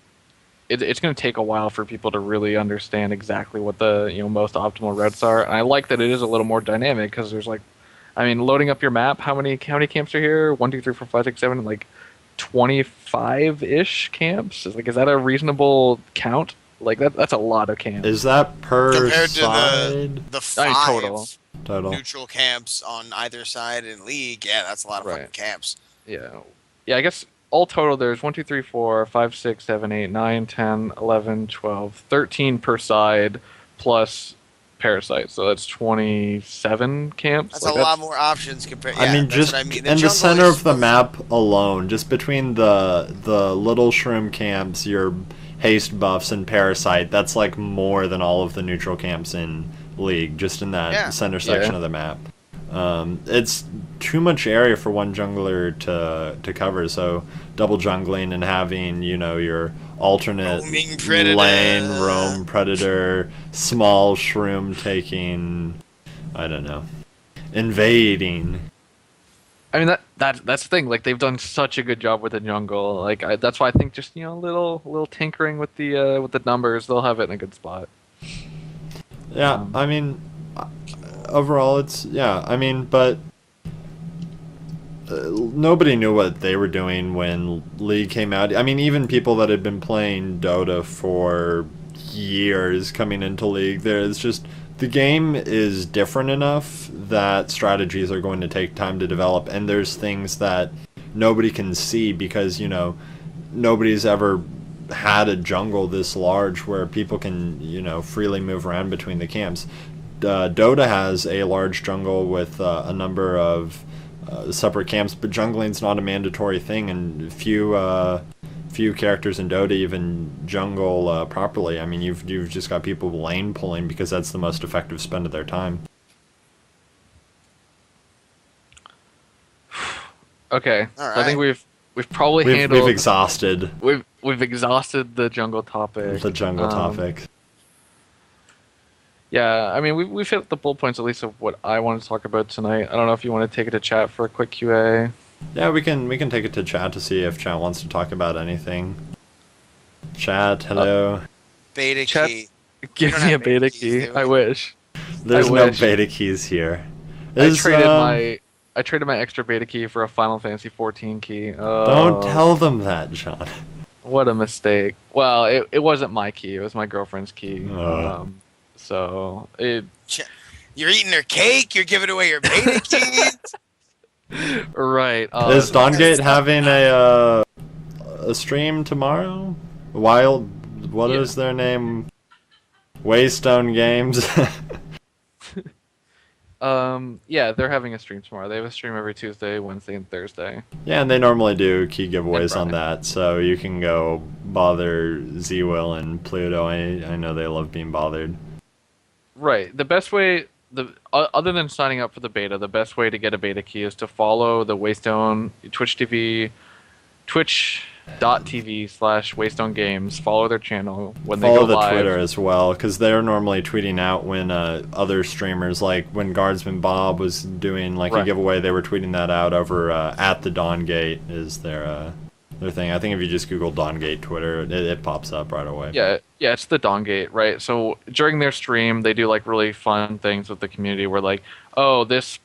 it's going to take a while for people to really understand exactly what the most optimal routes are. And I like that it is a little more dynamic because there's like, I mean, loading up your map. How many camps are here? 1, 2, 3, 4, 5, 6, 7, like 25-ish camps. Is that a reasonable count? Like that's a lot of camps. Is that per Compared side? to the I mean, 5 Total. neutral camps on either side in League, yeah, that's a lot of fucking Right. camps. Yeah. Yeah, I guess all total there's 1, 2, 3, 4, 5, 6, 7, 8, 9, 10, 11, 12, 13 per side plus Parasite. So that's 27 camps. That's Like, a lot more options compared. Yeah, I mean, that's just what I mean. in the jungle center is of the supposed- map alone, just between the little shroom camps, your haste buffs and parasite, that's like more than all of the neutral camps in League, just in that Yeah. center section of the map. It's too much area for one jungler to cover, so double jungling and having, your alternate Roaming predator. lane, roam predator, small shroom taking, I don't know, invading. I mean that's the thing. Like they've done such a good job with the jungle. Like that's why I think just a little tinkering with the numbers, they'll have it in a good spot. Yeah, I mean, overall, but nobody knew what they were doing when League came out. I mean, even people that had been playing Dota for years coming into League, there's just the game is different enough that strategies are going to take time to develop, and there's things that nobody can see because nobody's ever had a jungle this large where people can freely move around between the camps. Dota has a large jungle with a number of separate camps, but jungling's not a mandatory thing, and few characters in Dota even jungle properly. I mean, you've just got people lane pulling because that's the most effective spend of their time. Okay, All so I think right. we've probably We've handled exhausted we've exhausted the jungle topic. the jungle topic. Yeah, I mean we've hit the bullet points at least of what I wanted to talk about tonight. I don't know if you want to take it to chat for a quick QA. Yeah, we can take it to chat to see if chat wants to talk about anything. Chat, hello. Beta Chat- key. Give don't me a have beta beta keys, key. do we? I wish. There's I no wish. beta keys here. I traded my extra beta key for a Final Fantasy 14 key. Oh, Don't tell them that, John. What a mistake. Well, it wasn't my key. It was my girlfriend's key. So it You're eating her cake. You're giving away your beta keys. right. Is Dawngate having a stream tomorrow? What is Yeah. their name? Waystone Games. Yeah, they're having a stream tomorrow. They have a stream every Tuesday, Wednesday, and Thursday. Yeah, and they normally do key giveaways on Friday. that, so you can go bother Z-Will and Pluto. I know they love being bothered. Right. The best way, other than signing up for the beta, the best way to get a beta key is to follow the Waystone Twitch TV, twitch.tv/Waystone Games. Follow their channel when they Follow go the live. Twitter as well, because they're normally tweeting out when other streamers, like when Guardsman Bob was doing a Right. giveaway, they were tweeting that out over at the Dawngate is their thing. I think if you just Google Dawngate Twitter, it pops up right away. Yeah, it's the dawngate, right? So during their stream, they do really fun things with the community where oh, this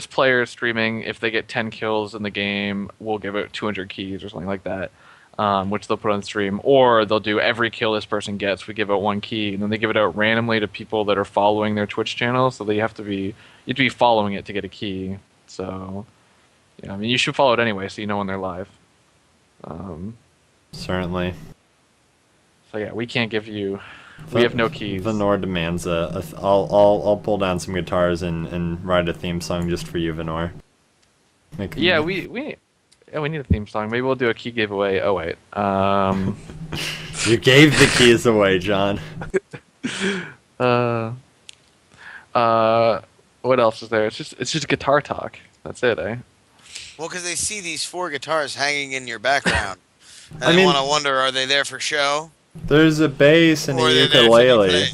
player is streaming. If they get 10 kills in the game, we'll give it 200 keys or something like that, which they'll put on stream. Or they'll do every kill this person gets, we give out 1 key, and then they give it out randomly to people that are following their Twitch channel. So you have to be following it to get a key. So yeah, I mean you should follow it anyway, so you know when they're live. Certainly. So yeah, we can't give you. We have no keys. Venor demands I'll pull down some guitars and write a theme song just for you, Venor. Yeah, we need a theme song. Maybe we'll do a key giveaway. Oh wait. You gave the keys away, John. What else is there? It's just guitar talk. That's it, eh? Well, because they see these 4 guitars hanging in your background, and I they mean- want to wonder: are they there for show? There's a bass and Or a are they there to be ukulele. played?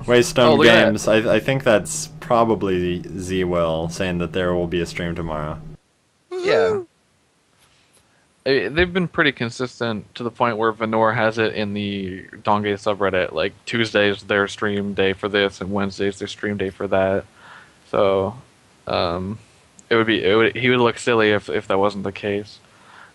Waystone look at Games. I think that's probably Z Will saying that there will be a stream tomorrow. Yeah. They've been pretty consistent to the point where Venor has it in the dawngate subreddit. Like Tuesday's their stream day for this, and Wednesday's their stream day for that. So, he would look silly if that wasn't the case.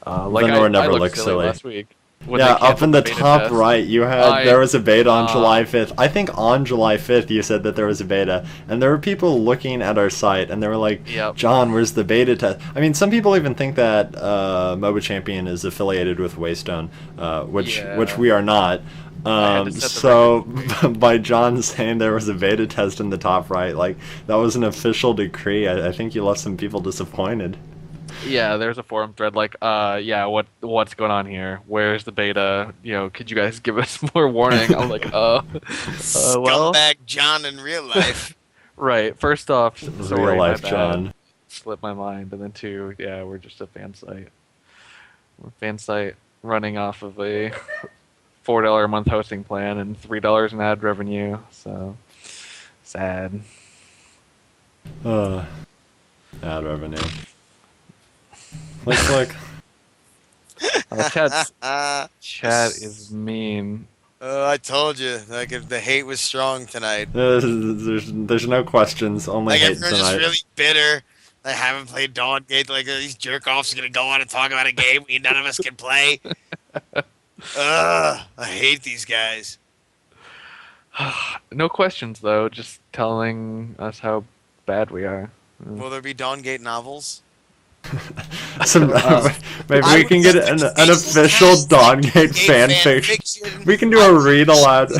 Venor never I looked looks silly. last week. When Yeah, they up in canceled the beta top test. right, you had there was a beta on uh, July 5th. I think on July 5th you said that there was a beta, and there were people looking at our site, and they were like, Yep. "John, where's the beta test?" I mean, some people even think that MOBA Champion is affiliated with Waystone, which we are not. I had to set the So by John saying there was a beta test in the top right, like that was an official decree. I think you left some people disappointed. Yeah, there's a forum thread like, what's going on here? Where's the beta? Could you guys give us more warning? I'm like, well, Scumbag John in real life. right. First off, sorry, Real life, my bad. John. Slipped my mind, and then two, yeah, we're just a fan site. We're a fan site running off of a $4 a month hosting plan and $3 in ad revenue. So sad. Ad revenue. Let's look. Chat is mean. I told you, like if the hate was strong tonight. There's no questions. Only Like hate everyone's tonight. just really bitter. They haven't played Dawngate. Like these jerk offs are gonna go on and talk about a game none of us can play. I hate these guys. No questions though, just telling us how bad we are. Will there be Dawngate novels? Maybe we can get an official Dawngate fan fiction. We can do a read aloud.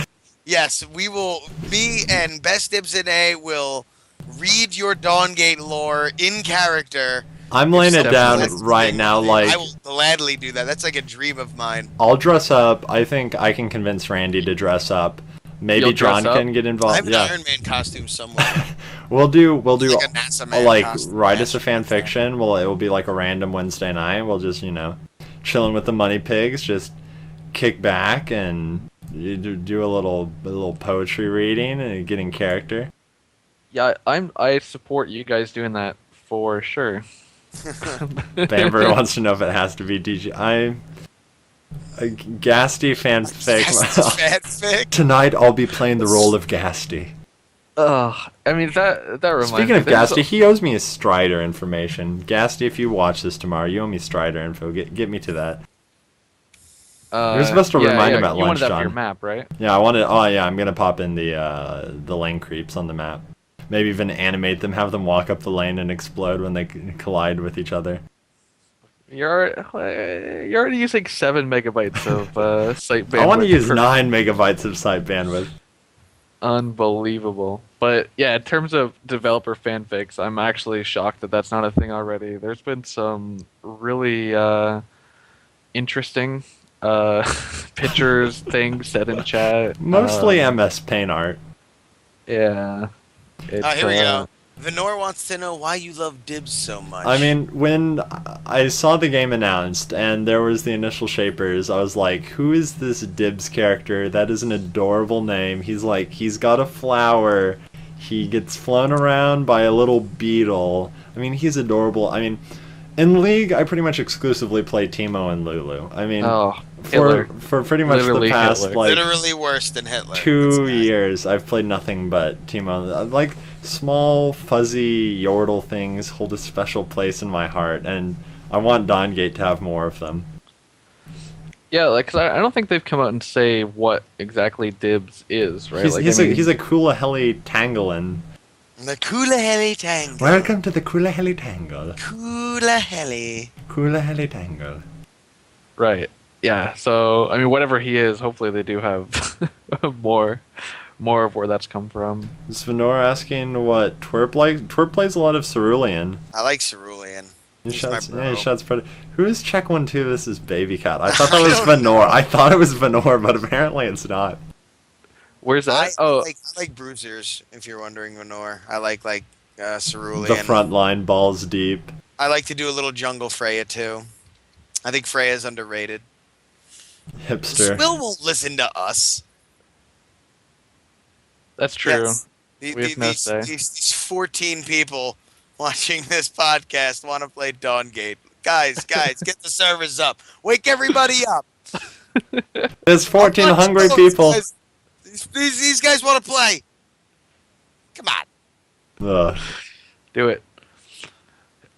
Yes, we will. Me and BestDibsNA will read your Dawngate lore in character. I'm laying it down That's right now. Like I will gladly do that. That's like a dream of mine. I'll dress up. I think I can convince Randy to dress up. Maybe You'll dress John up? can get I involved. have an Yeah, Iron Man costume somewhere. we'll do Like a NASA man like costume. write us a Match. fan fiction. Well, it will be like a random Wednesday night. We'll just chilling with the money pigs, just kick back and you do a little poetry reading and get in character. Yeah, I support you guys doing that for sure. Bamber wants to know if it has to be DJ. I'm a Gasty fanfic. Fanfic. Tonight I'll be playing the role of Gasty. I mean that reminds Speaking me. of Gasty, he owes me his Strider information. Gasty, if you watch this tomorrow, you owe me Strider info. Get me to that. You're supposed to remind him at you lunch, wanted that John. for your map, right? Yeah, I wanted. Oh yeah, I'm gonna pop in the lane creeps on the map. Maybe even animate them, have them walk up the lane and explode when they collide with each other. You're already using 7 megabytes of site bandwidth. I want to use for- 9 megabytes of site bandwidth. Unbelievable. But yeah, in terms of developer fanfics, I'm actually shocked that that's not a thing already. There's been some really interesting pictures, things said in chat. Mostly MS Paint art. Yeah. It's, Here we go. Venor wants to know why you love Dibs so much. I mean, when I saw the game announced and there was the initial shapers, I was like, who is this Dibs character? That is an adorable name. He's got a flower. He gets flown around by a little beetle. I mean, he's adorable. I mean, in League, I pretty much exclusively play Teemo and Lulu. I mean, Hitler. for pretty much Literally the past, Hitler. like, literally worse than Hitler. 2 years, I've played nothing but Teemo. Like, small, fuzzy Yordle things hold a special place in my heart, and I want Dawngate to have more of them. Yeah, like, 'cause I don't think they've come out and say what exactly Dibs is, right? He's a Kulaheli Tangolin. The Kulaheli Tangle. Welcome to the Kulaheli Tangle. Kulaheli. Kulaheli Tangle. Right. Yeah. So I mean, whatever he is, hopefully they do have more of where that's come from. Is Venor asking what Twerp likes? Twerp plays a lot of Cerulean. I like Cerulean. He He's my shouts, bro. yeah, he shouts pretty. Who is Check 1 2? This is Baby Cat. I thought that was Venor. I thought it was Venor, but apparently it's not. Where's that? I like Bruisers, if you're wondering, Venor. I like Cerulean. The front line balls deep. I like to do a little Jungle Freya, too. I think Freya's underrated. Hipster. Will won't listen to us. That's true. Yes. We have no say. These 14 people watching this podcast want to play dawngate. Guys, get the servers up. Wake everybody up. There's 14 I'm not hungry jealous, people. guys. These guys want to play. Come on. Ugh. Do it.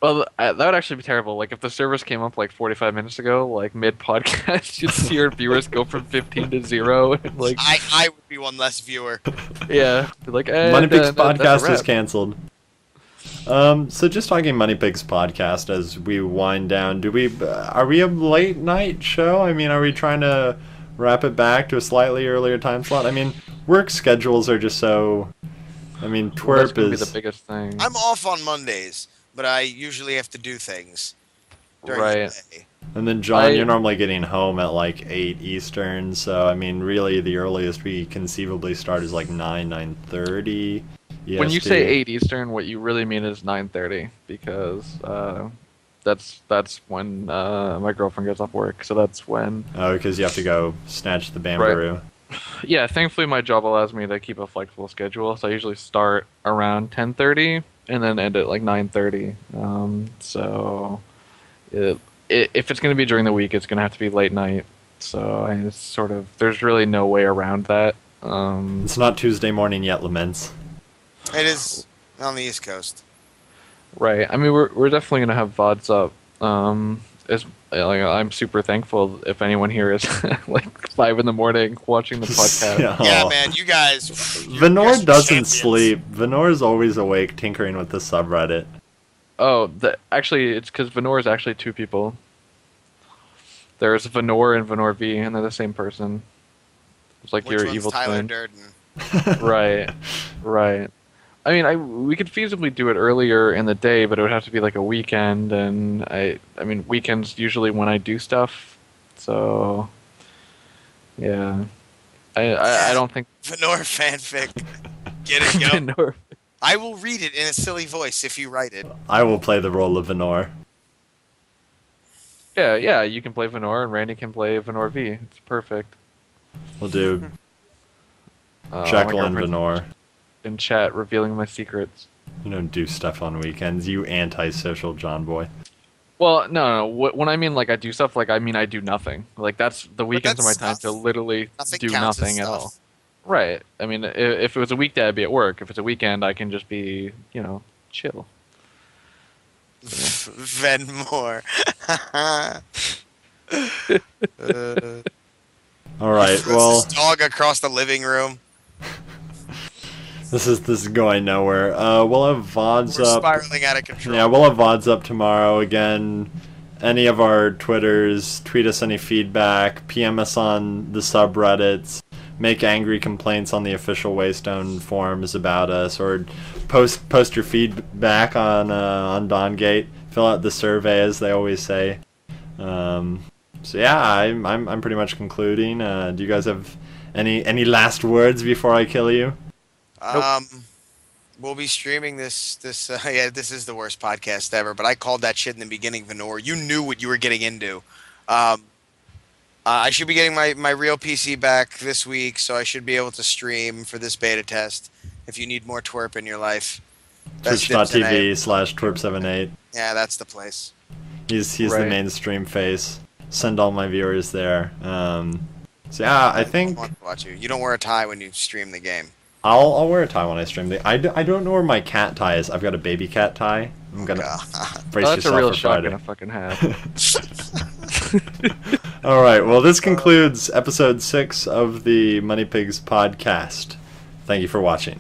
Well, that would actually be terrible. Like, if the servers came up like 45 minutes ago, like mid-podcast, you'd see our viewers go from 15 to 0. And, like, I would be one less viewer. yeah. Be like, Money Pigs that's a podcast wrap. is canceled. So just talking Money Pigs podcast as we wind down, are we a late night show? I mean, are we trying to wrap it back to a slightly earlier time slot? I mean, work schedules are just so... I mean, Well, that's twerp gonna be is... the biggest thing. I'm off on Mondays, but I usually have to do things during Right. the day. And then, John, you're normally getting home at like 8 Eastern, so, I mean, really, the earliest we conceivably start is like 9:30 EST. When you say 8 Eastern, what you really mean is 9:30, because that's when my girlfriend gets off work, so that's when... Oh, because you have to go snatch the Bambaroo. Yeah, thankfully my job allows me to keep a flexible schedule, so I usually start around 10:30 and then end at like 9:30. So if it's going to be during the week, it's going to have to be late night. So it's sort of, there's really no way around that. It's not Tuesday morning yet, Laments. It is on the East Coast. Right. I mean, we're definitely going to have VODs up. Like, I'm super thankful if anyone here is like 5 in the morning watching the podcast. Yeah, man, you guys. Venor you're doesn't champions. sleep. Venor is always awake tinkering with the subreddit. Oh, actually, it's because Venor is actually 2 people. There's Venor and Venor V, and they're the same person. It's like Which your one's evil Tyler twin. Durden? Right. I mean, we could feasibly do it earlier in the day, but it would have to be like a weekend, and I mean, weekends usually when I do stuff. So, yeah, I don't think Venor fanfic. Get it, yo. Venor. I will read it in a silly voice if you write it. I will play the role of Venor. Yeah, you can play Venor, and Randy can play Venor V. It's perfect. We'll do My Jekyll and girlfriend's Venor. in chat revealing my secrets. You don't do stuff on weekends, you antisocial John boy. Well, no. When I mean like I do stuff, like I mean I do nothing. Like that's the weekends are my that's time to stuff. literally Nothing do counts as nothing at stuff. all. Right. I mean, if it was a weekday, I'd be at work. If it's a weekend, I can just be, chill. Venmore. Alright, well, This dog across the living room. this is going nowhere. We'll have VODs We're up. spiraling out of control. Yeah, we'll have VODs up tomorrow. Again, any of our Twitters, tweet us any feedback, PM us on the subreddits, make angry complaints on the official Waystone forums about us, or post your feedback on dawngate. Fill out the survey, as they always say. So yeah, I'm pretty much concluding. Do you guys have any last words before I kill you? We'll be streaming this. Yeah, this is the worst podcast ever. But I called that shit in the beginning, Venor. You knew what you were getting into. I should be getting my real PC back this week, so I should be able to stream for this beta test. If you need more twerp in your life, Twitch.tv/twerp78. Yeah, that's the place. He's Right. the mainstream face. Send all my viewers there. So yeah, I think I want to watch you. You don't wear a tie when you stream the game. I'll wear a tie when I stream. I don't know where my cat tie is. I've got a baby cat tie. I'm gonna brace That's a yourself real for shock Friday. in a fucking hat. All right. Well, this concludes episode 6 of the Money Pigs podcast. Thank you for watching.